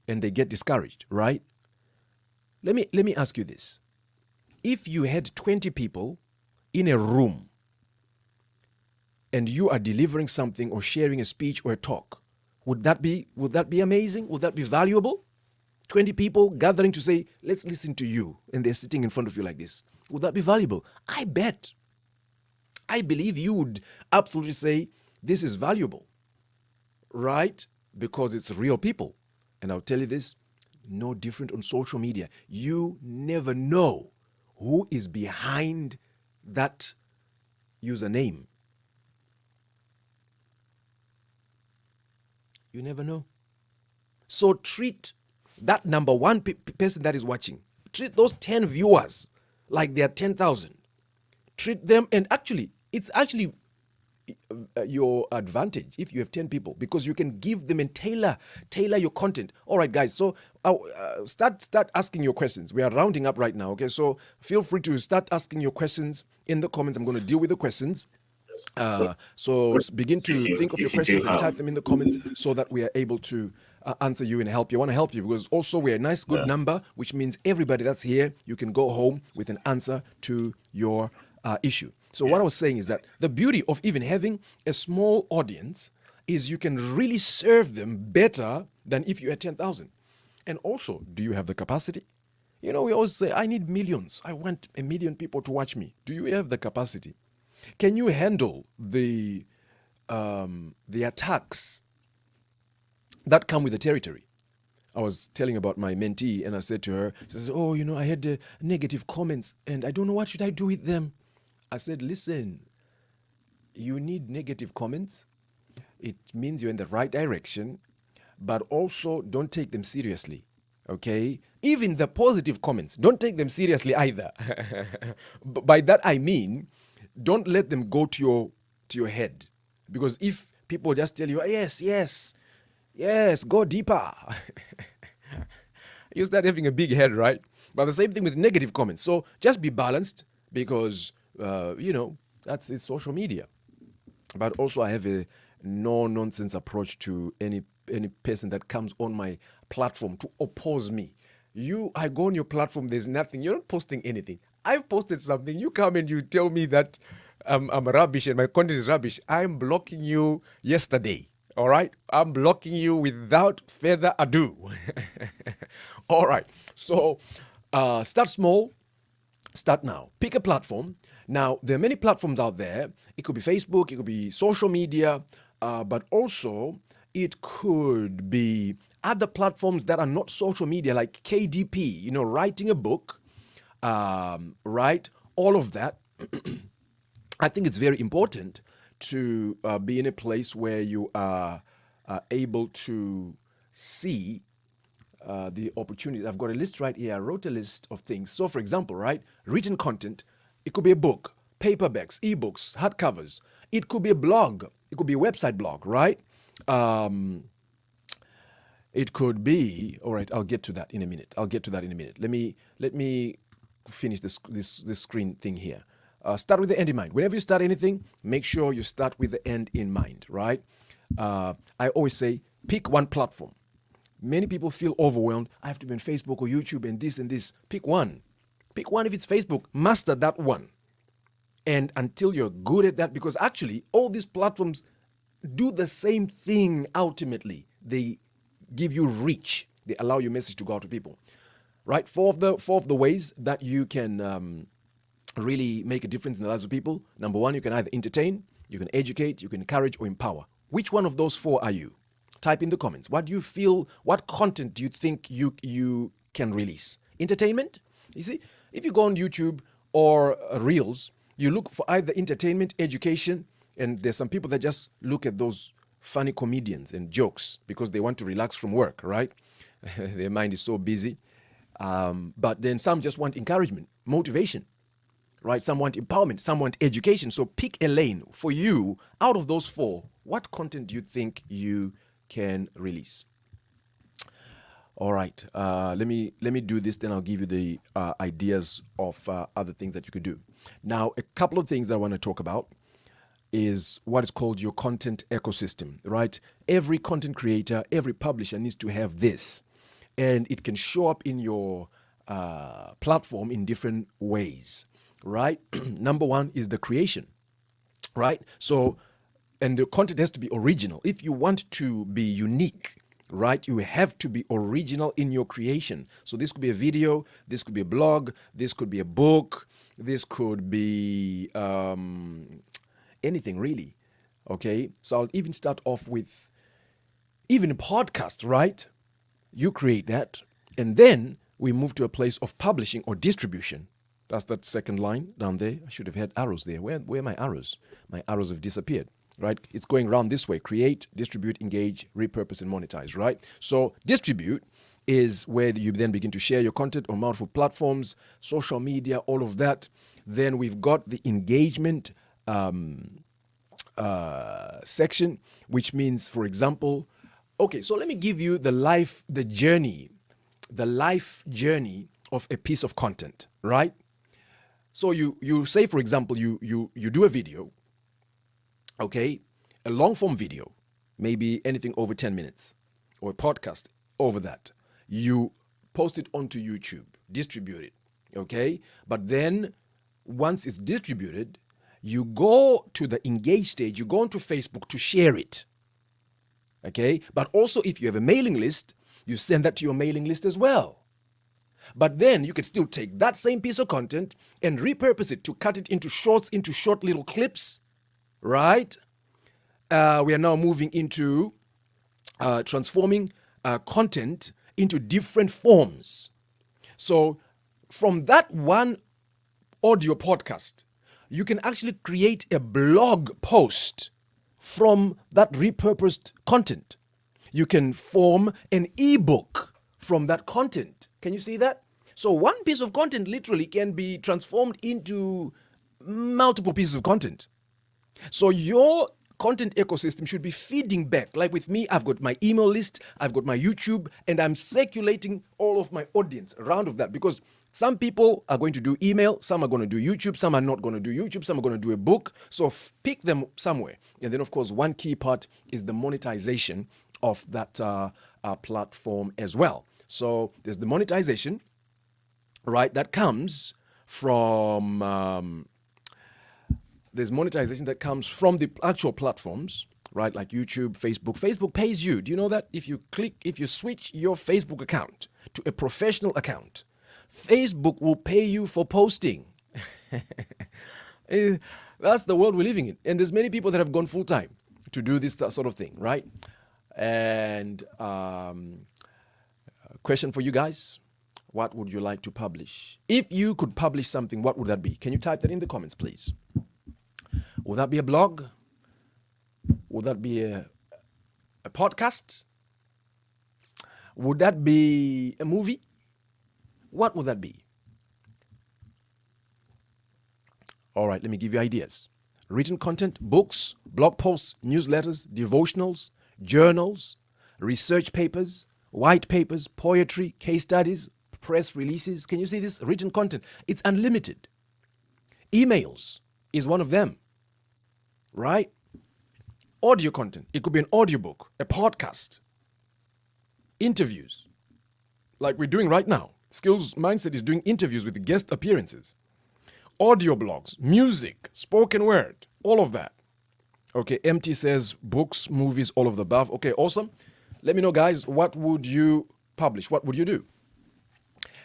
And they get discouraged, right? Let me ask you this. If you had 20 people in a room and you are delivering something or sharing a speech or a talk, would that be amazing? Would that be valuable? 20 people gathering to say, let's listen to you, and they're sitting in front of you like this. Would that be valuable? I bet. I believe you would absolutely say, this is valuable, right? Because it's real people. And I'll tell you this, no different on social media. You never know who is behind that username. You never know. So treat that number one person that is watching, treat those 10 viewers like they're 10,000. Treat them, and actually, it's actually your advantage if you have 10 people, because you can give them and tailor your content. All right, guys, so start asking your questions. We are rounding up right now, okay? So feel free to start asking your questions in the comments. I'm going to deal with the questions. So begin to think of your questions and type them in the comments so that we are able to answer you and help you. I want to help you because also we're a nice, good number, which means everybody that's here, you can go home with an answer to your issue. So what I was saying is that the beauty of even having a small audience is you can really serve them better than if you had 10,000. And also, do you have the capacity? You know, we always say, I need millions. I want 1 million people to watch me. Do you have the capacity? Can you handle the attacks that come with the territory? I was telling about my mentee, and I said to her, she says, oh, you know, I had negative comments, and I don't know what should I do with them. I said, listen, you need negative comments. It means you're in the right direction, but also don't take them seriously, okay? Even the positive comments, don't take them seriously either. By that I mean, don't let them go to your head. Because if people just tell you, yes, go deeper, you start having a big head, right? But the same thing with negative comments. So just be balanced because, it's social media. But also I have a no-nonsense approach to any person that comes on my platform to oppose me. I go on your platform, there's nothing. You're not posting anything. I've posted something. You come and you tell me that I'm rubbish and my content is rubbish. I'm blocking you yesterday. All right? I'm blocking you without further ado. All right. So start small. Start now. Pick a platform. Now, there are many platforms out there. It could be Facebook. It could be social media. But also, it could be other platforms that are not social media, like KDP, writing a book, right? All of that. I think it's very important to be in a place where you are able to see the opportunities. I've got a list right here. I wrote a list of things. So, for example, right, written content, it could be a book, paperbacks, ebooks, hardcovers. It could be a blog. It could be a website blog, right? It could be, all right, I'll get to that in a minute. Let me finish this screen thing here. Start with the end in mind. Whenever you start anything, make sure you start with the end in mind, right? I always say, pick one platform. Many people feel overwhelmed. I have to be on Facebook or YouTube and this and this. Pick one. Pick one if it's Facebook, master that one. And until you're good at that, because actually all these platforms do the same thing ultimately. They give you reach. They allow your message to go out to people, right? Four of the ways that you can really make a difference in the lives of people. Number one, you can either entertain, you can educate, you can encourage, or empower. Which one of those four are you? Type in the comments. What do you feel, what content do you think you can release? Entertainment? You see, if you go on YouTube or Reels, you look for either entertainment, education, and there's some people that just look at those funny comedians and jokes because they want to relax from work, right? Their mind is so busy. But then some just want encouragement, motivation, right? Some want empowerment, some want education. So pick a lane for you. Out of those four, what content do you think you can release? All right, let me do this, then I'll give you the ideas of other things that you could do. Now, a couple of things that I want to talk about is what is called your content ecosystem, right? Every content creator, every publisher needs to have this, and it can show up in your platform in different ways, right? Number one is the creation, right? So, and the content has to be original. If you want to be unique, right, you have to be original in your creation. So this could be a video, this could be a blog, this could be a book, this could be anything really. Okay, so I'll even start off with even a podcast, right? You create that, and then we move to a place of publishing or distribution. That's that second line down there. I should have had arrows there. Where are my arrows? My arrows have disappeared. Right? It's going around this way. Create, distribute, engage, repurpose, and monetize, right? So distribute is where you then begin to share your content on multiple platforms, social media, all of that. Then we've got the engagement section, which means, for example, okay, so let me give you the life journey of a piece of content, right? So you say, for example, you do a video, okay, a long form video, maybe anything over 10 minutes, or a podcast over that. You post it onto YouTube, distribute it, okay? But then once it's distributed, you go to the engage stage, you go onto Facebook to share it, okay? But also if you have a mailing list, you send that to your mailing list as well. But then you could still take that same piece of content and repurpose it to cut it into short little clips, right? We are now moving into transforming content into different forms. So from that one audio podcast, you can actually create a blog post from that repurposed content. You can form an ebook from that content. Can you see that? So one piece of content literally can be transformed into multiple pieces of content. So your content ecosystem should be feeding back. Like with me, I've got my email list, I've got my YouTube, and I'm circulating all of my audience around of that, because some people are going to do email, some are going to do YouTube, some are not going to do YouTube, some are going to do a book. So pick them somewhere. And then, of course, one key part is the monetization of that platform as well. So there's the monetization, right, that comes from... there's monetization that comes from the actual platforms, right? Like YouTube, Facebook. Facebook pays you. Do you know that? If you switch your Facebook account to a professional account, Facebook will pay you for posting. That's the world we're living in. And there's many people that have gone full time to do this sort of thing, right? And question for you guys. What would you like to publish? If you could publish something, what would that be? Can you type that in the comments, please? Would that be a blog? Would that be a podcast? Would that be a movie? What would that be? All right, let me give you ideas. Written content, books, blog posts, newsletters, devotionals, journals, research papers, white papers, poetry, case studies, press releases. Can you see this? Written content. It's unlimited. Emails is one of them. Right? Audio content. It could be an audiobook, a podcast, interviews, like we're doing right now, Skills Mindset is doing interviews with guest appearances, audio blogs, music, spoken word, all of that. Okay, MT says books, movies, all of the above. Okay, awesome. Let me know, guys, what would you publish? What would you do?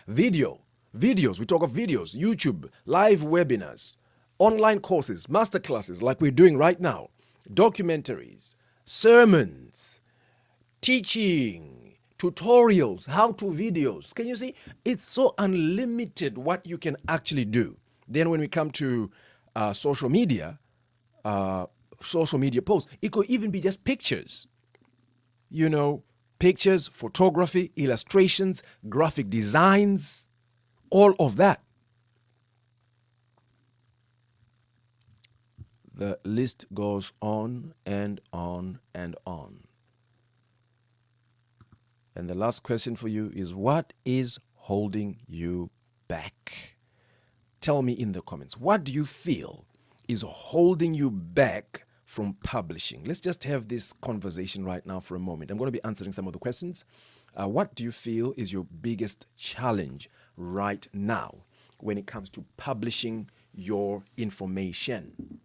Videos, we talk of videos, YouTube, live webinars, online courses, masterclasses like we're doing right now, documentaries, sermons, teaching, tutorials, how-to videos. Can you see? It's so unlimited what you can actually do. Then when we come to social media posts, it could even be just pictures. You know, pictures, photography, illustrations, graphic designs, all of that. The list goes on and on and on. And the last question for you is, what is holding you back? Tell me in the comments, what do you feel is holding you back from publishing? Let's just have this conversation right now for a moment. I'm going to be answering some of the questions. What do you feel is your biggest challenge right now when it comes to publishing your information?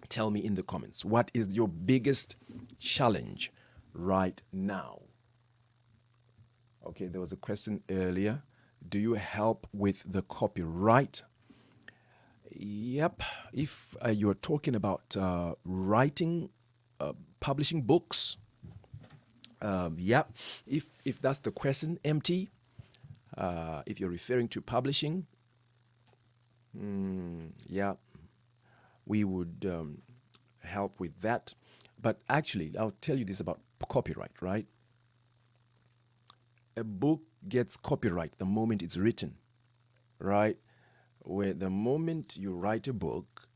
Tell me in the comments, what is your biggest challenge right now? Okay, there was a question earlier. Do you help with the copyright? Yep. If you're talking about writing, publishing books, yep. If that's the question, MT, if you're referring to publishing, yeah, we would help with that. But actually, I'll tell you this about copyright, right? A book gets copyright the moment it's written, right? Where the moment you write a book,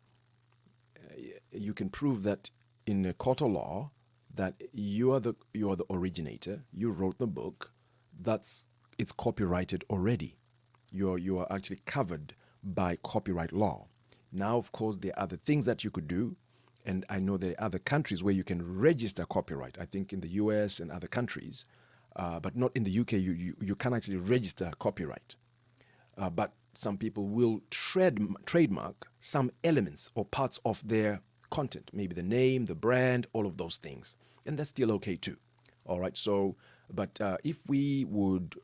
you can prove that in a court of law that you are the originator. You wrote the book. It's copyrighted already. You are actually covered by copyright law. Now, of course, there are other things that you could do, and I know there are other countries where you can register copyright. I think in the US and other countries, but not in the UK. You can actually register copyright, but some people will trademark some elements or parts of their content, maybe the name, the brand, all of those things. And that's still okay too. All right. So, but if we would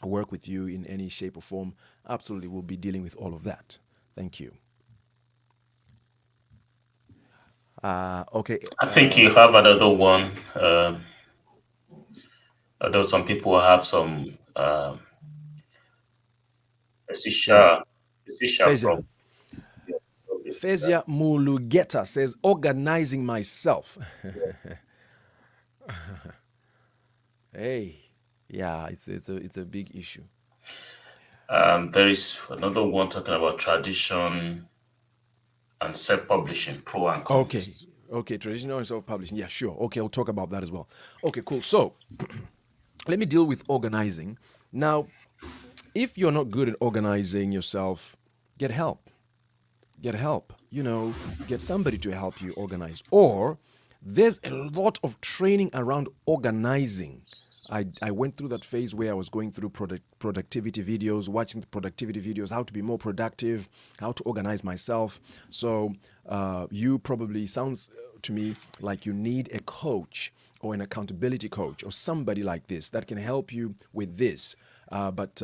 work with you in any shape or form, absolutely, we'll be dealing with all of that. Thank you. Okay. I think you have another one. Although some people have some Fezia Mulugeta says, organizing myself. Hey, yeah, it's a big issue. There is another one talking about tradition and self-publishing, pro and cons. Okay, traditional and self-publishing. Yeah, sure. Okay, I'll talk about that as well. Okay, cool. So let me deal with organizing. Now, if you're not good at organizing yourself, get help. Get help. You know, get somebody to help you organize. Or there's a lot of training around organizing. I went through that phase where I was going through productivity videos, watching the productivity videos, how to be more productive, how to organize myself. So you probably, sounds to me like you need a coach or an accountability coach or somebody like this that can help you with this. But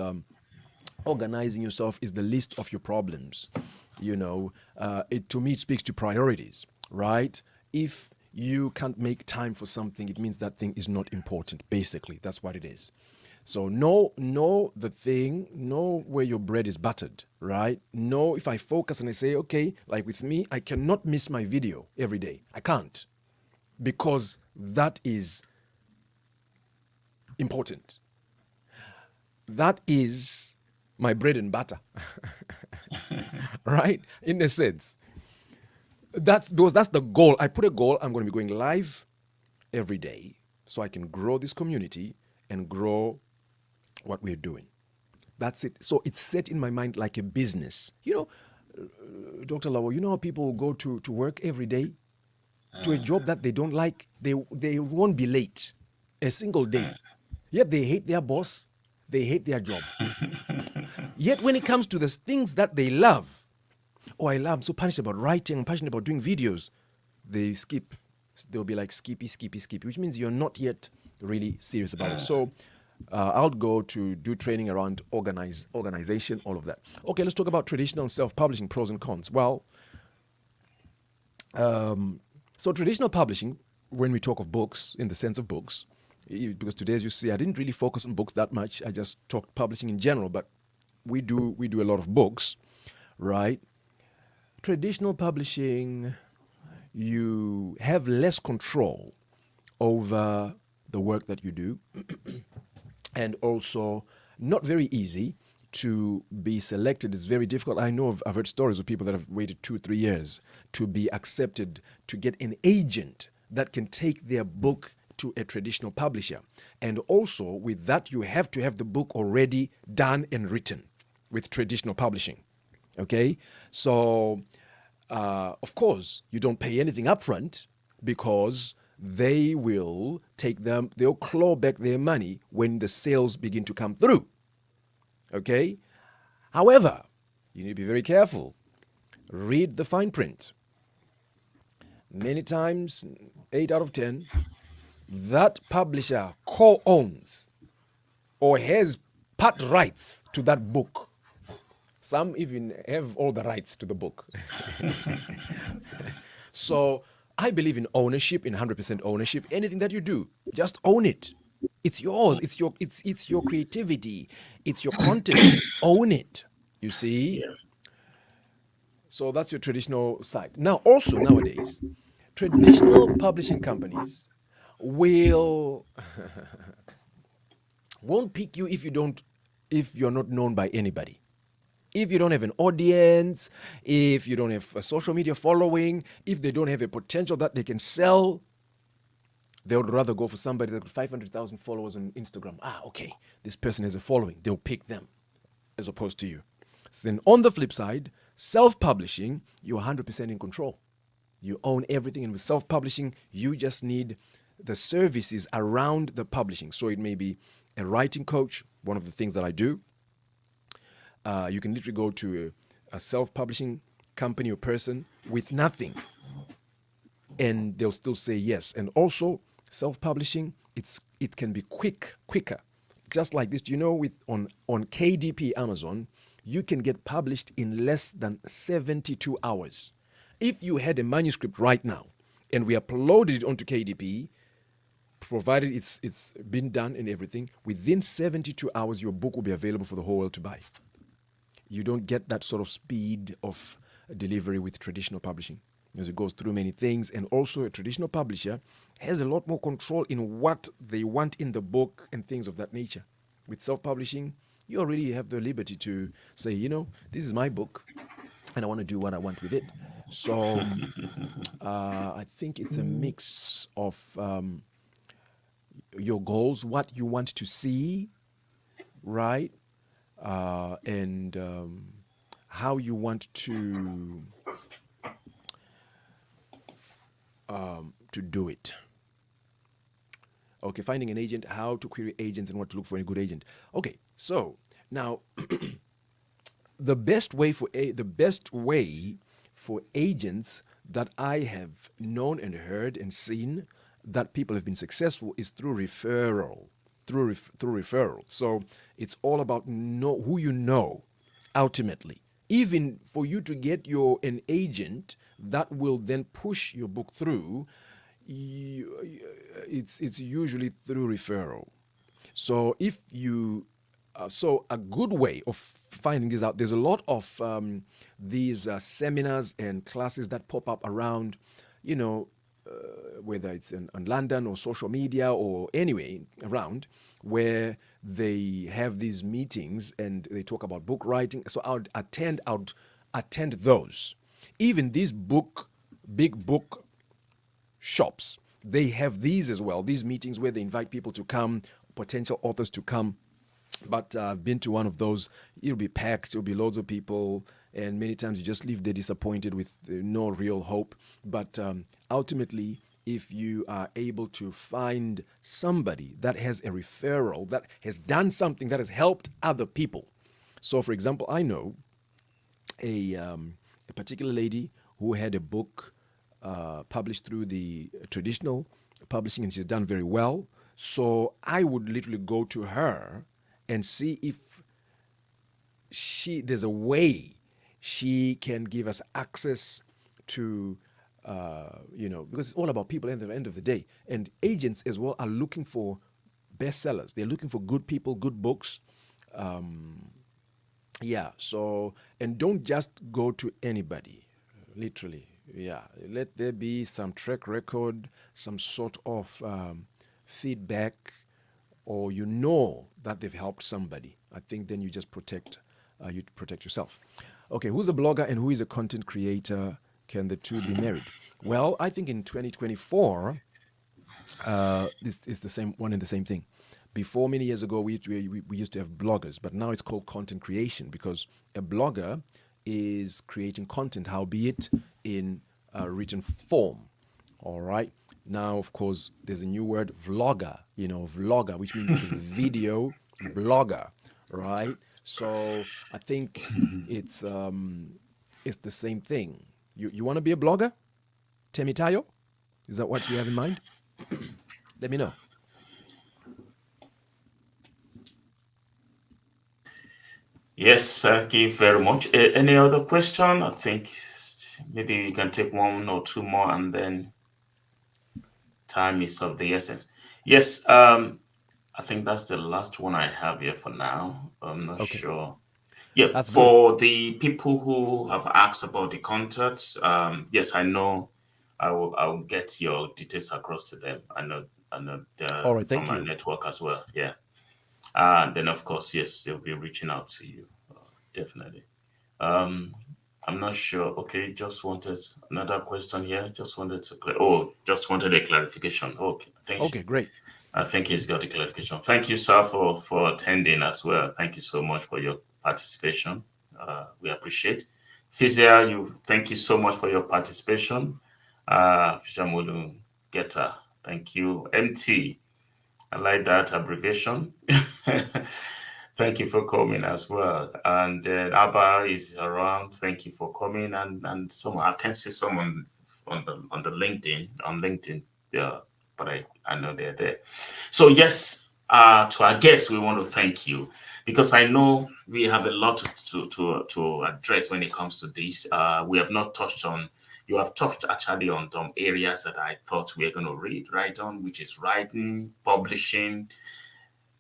organizing yourself is the least of your problems. You know, to me, it speaks to priorities, right? If you can't make time for something, it means that thing is not important. Basically, that's what it is. So know the thing, know where your bread is buttered, right? Know if I focus and I say, okay, like with me, I cannot miss my video every day. I can't, because that is important. That is my bread and butter, right? In a sense. That's the goal. I put a goal. I'm going to be going live every day so I can grow this community and grow what we're doing. That's it. So it's set in my mind like a business. You know, Dr. Lawal, you know how people go to work every day to a job that they don't like? They won't be late a single day. Yet they hate their boss. They hate their job. Yet when it comes to the things that they love, I'm so passionate about writing, I'm passionate about doing videos, they skip. They'll be like skippy, which means you're not yet really serious about it. So I'll go to do training around organization, all of that. Okay, let's talk about traditional and self-publishing, pros and cons. Well, so traditional publishing, when we talk of books, in the sense of books, because today, as you see, I didn't really focus on books that much. I just talked publishing in general, but we do a lot of books, right? Traditional publishing, you have less control over the work that you do, and also not very easy to be selected. It's very difficult. I've heard stories of people that have waited 2-3 years to be accepted to get an agent that can take their book to a traditional publisher. And also with that, you have to have the book already done and written with traditional publishing. Okay? So, of course, you don't pay anything upfront because they'll claw back their money when the sales begin to come through. Okay? However, you need to be very careful. Read the fine print. Many times, 8 out of 10, that publisher co-owns or has part rights to that book. Some even have all the rights to the book. So I believe in ownership, in 100% ownership. Anything that you do, just own it. It's yours. It's your creativity. It's your content. Own it. You see? Yeah. So that's your traditional side. Now, also nowadays, traditional publishing companies won't pick you if you're not known by anybody. If you don't have an audience, if you don't have a social media following, if they don't have a potential that they can sell, they would rather go for somebody that got 500,000 followers on Instagram. Okay, this person has a following. They'll pick them as opposed to you. So then on the flip side, self-publishing, you're 100% in control. You own everything. And with self-publishing, you just need the services around the publishing. So it may be a writing coach, one of the things that I do. You can literally go to a self-publishing company or person with nothing, and they'll still say yes. And also, self-publishing, it can be quicker. Just like this, on KDP Amazon, you can get published in less than 72 hours. If you had a manuscript right now, and we uploaded it onto KDP, provided it's been done and everything, within 72 hours, your book will be available for the whole world to buy. You don't get that sort of speed of delivery with traditional publishing, as it goes through many things. And also a traditional publisher has a lot more control in what they want in the book and things of that nature. With self-publishing, you already have the liberty to say, this is my book and I want to do what I want with it. So I think it's a mix of your goals, what you want to see, right? And how you want to do it. Okay, finding an agent, how to query agents and what to look for in a good agent. Okay, so now the best way for agents that I have known and heard and seen that people have been successful is through referral. Through referral. So it's all about who you know, ultimately. Even for you to get an agent that will then push your book through, it's usually through referral. So if you, so a good way of finding this out, there's a lot of these seminars and classes that pop up around, whether it's in London or social media or anyway around, where they have these meetings and they talk about book writing. So I would attend those. Even these big book shops, they have these as well, these meetings where they invite people to come, potential authors to come. But I've been to one of those. It'll be packed. It'll be loads of people. And many times you just leave there disappointed with no real hope. But ultimately, if you are able to find somebody that has a referral, that has done something that has helped other people. So, for example, I know a particular lady who had a book published through the traditional publishing, and she's done very well. So I would literally go to her and see if there's a way she can give us access to because it's all about people at the end of the day, and agents as well are looking for bestsellers. They're looking for good people, good books. So, and don't just go to anybody, literally. Let there be some track record, some sort of feedback, or that they've helped somebody. I think then you just protect yourself. Okay, who's a blogger and who is a content creator? Can the two be married? Well, I think in 2024, this is the same one and the same thing. Before, many years ago, we used to have bloggers, but now it's called content creation, because a blogger is creating content, howbeit in written form. All right. Now, of course, there's a new word, vlogger, which means it's a video blogger, right? So I think it's the same thing. You want to be a blogger? Temitayo? Is that what you have in mind? Let me know. Yes, thank you very much. Any other question? I think maybe you can take one or two more, and then time is of the essence. Yes, I think that's the last one I have here for now. I'm not sure. Yeah, That's for good. the people who have asked about the contacts, yes, I know. I will get your details across to them. I know All right, from thank my you. network as well. Yeah. And then, of course, yes, they'll be reaching out to you. Definitely. Um, I'm not sure. Okay, just wanted another question here. Just wanted just wanted a clarification. Okay, Okay, great. I think he's got a clarification. Thank you, sir, for attending as well. Thank you so much for your participation. We appreciate. Fizia, thank you so much for your participation. Fishamolu Geta, thank you. MT, I like that abbreviation. Thank you for coming as well. And Abba is around. Thank you for coming. And someone, I can see someone on the LinkedIn. Yeah, but I know they're there. So yes, to our guests, we want to thank you, because I know we have a lot to address when it comes to this. We have not touched on. You have touched actually on some areas that I thought we were going to read right on, which is writing, publishing.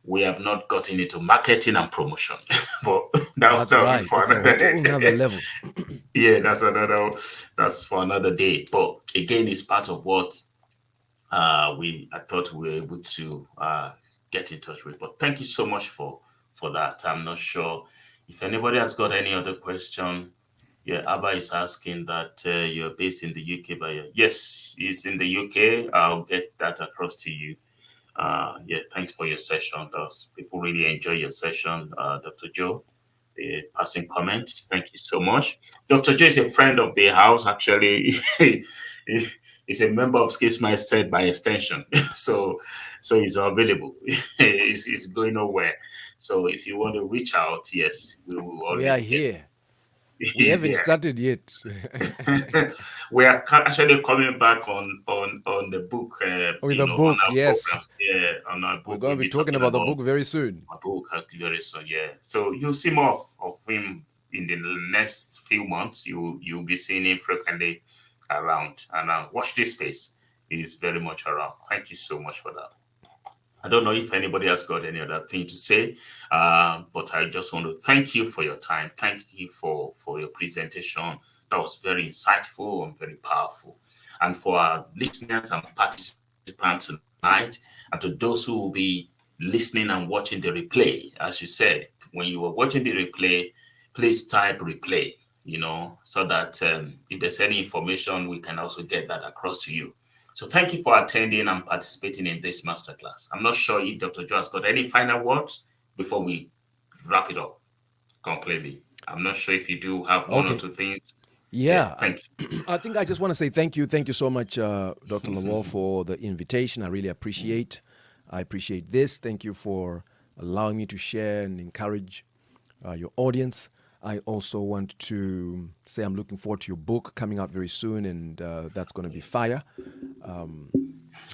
We have not gotten into marketing and promotion, but That's that'll be right. for It's a another whole nother day. level. Yeah, that's for another day. But again, it's part of what I thought we were able to get in touch with. But thank you so much for that. I'm not sure if anybody has got any other question. Yeah, Abba is asking that you're based in the UK, but yes, he's in the UK. I'll get that across to you. Yeah, thanks for your session. Those people really enjoy your session, Dr. Joe. The passing comments. Thank you so much. Dr. Joe is a friend of the house, actually. He's a member of SKILLSMINDSET by extension. So he's available. He's going nowhere. So if you want to reach out, yes, we will We are always get. here. We He's haven't here. started yet. We are actually coming back on the book, With a on book, our yes. programs. Yeah, on our We're book, going we'll to be be talking talking about the about book very soon. my book very soon. Yeah, so you'll see more of him in the next few months. You'll be seeing him frequently around, and watch this space. He's very much around. Thank you so much for that. I don't know if anybody has got any other thing to say, but I just want to thank you for your time. Thank you for your presentation. That was very insightful and very powerful. And for our listeners and participants tonight, and to those who will be listening and watching the replay, as you said, when you were watching the replay, please type replay, so that if there's any information, we can also get that across to you. So thank you for attending and participating in this masterclass. I'm not sure if Dr. Joe has got any final words before we wrap it up completely. I'm not sure if you do have one or Okay. two things. Yeah, thank you. I think I just want to say thank you. Thank you so much, Dr. Lawal, for the invitation. I really appreciate. I appreciate this. Thank you for allowing me to share and encourage your audience. I also want to say I'm looking forward to your book coming out very soon, and that's going to be fire.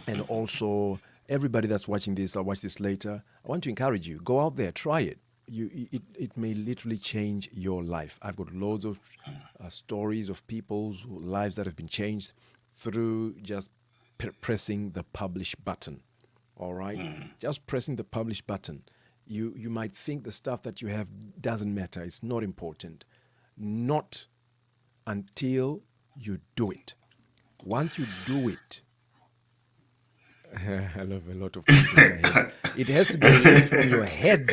And also, everybody that's watching this, I'll watch this later. I want to encourage you: go out there, try it. It may literally change your life. I've got loads of stories of people's lives that have been changed through just pressing the publish button. All right, just pressing the publish button. You might think the stuff that you have doesn't matter. It's not important. Not until you do it. Once you do it, I love a lot of things in my head. It has to be released from your head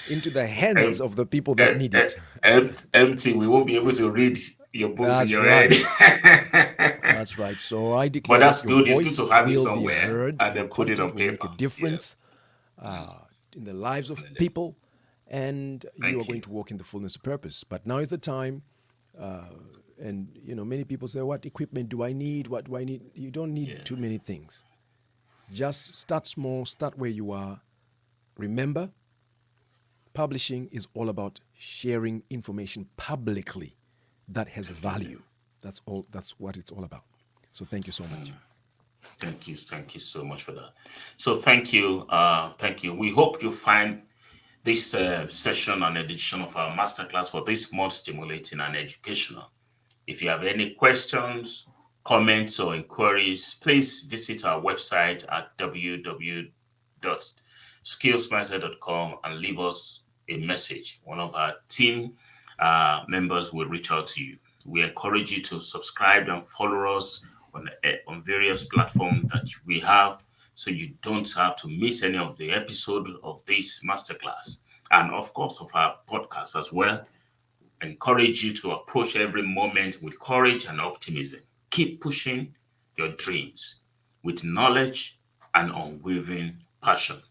into the hands of the people that need it. Empty. We won't be able to read your books in your right. head. That's right. So I declare But that's that your good. It's voice good to have it will be somewhere heard, and then put it on content will paper. make a difference in the lives of people, and you are going to walk in the fullness of purpose. But now is the time. And many people say, "What equipment do I need? What do I need?" You don't need too many things. Just start small. Start where you are. Remember, publishing is all about sharing information publicly that has value. That's all. That's what it's all about. So thank you so much. Thank you so much for that. So thank you. We hope you find this session and edition of our masterclass for this month stimulating and educational. If you have any questions, comments, or inquiries, please visit our website at www.skillsmindset.com and leave us a message. One of our team members will reach out to you. We encourage you to subscribe and follow us on various platforms that we have, so you don't have to miss any of the episodes of this masterclass, and of course of our podcast as well. Encourage you to approach every moment with courage and optimism. Keep pushing your dreams with knowledge and unwavering passion.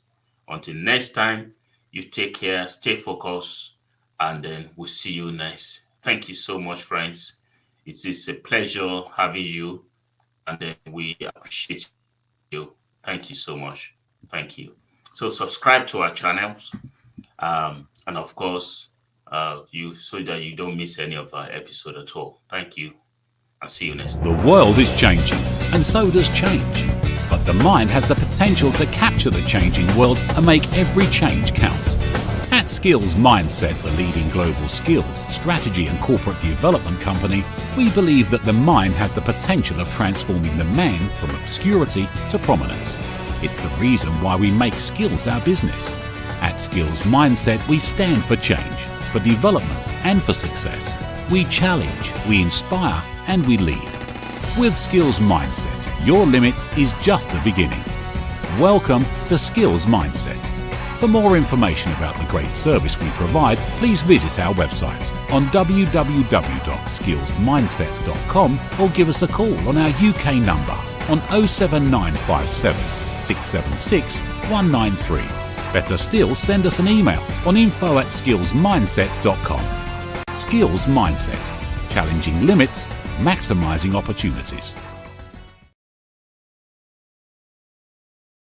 Until next time, you take care, stay focused, and then we'll see you next. Thank you so much, friends. It is a pleasure having you, and then we appreciate you. Thank you so much. Thank you. So subscribe to our channels, and of course, so that you don't miss any of our episode at all. Thank you. I'll see you next time. The world is changing, and so does change. But the mind has the potential to capture the changing world and make every change count. At Skills Mindset, the leading global skills, strategy and corporate development company, we believe that the mind has the potential of transforming the man from obscurity to prominence. It's the reason why we make skills our business. At Skills Mindset, we stand for change, for development and for success. We challenge, we inspire, and we lead. With Skills Mindset, your limit is just the beginning. Welcome to Skills Mindset. For more information about the great service we provide, please visit our website on www.skillsmindset.com or give us a call on our UK number on 07957 676 193. Better still, send us an email on info@skillsmindset.com. Skills Mindset. Challenging limits, maximizing opportunities.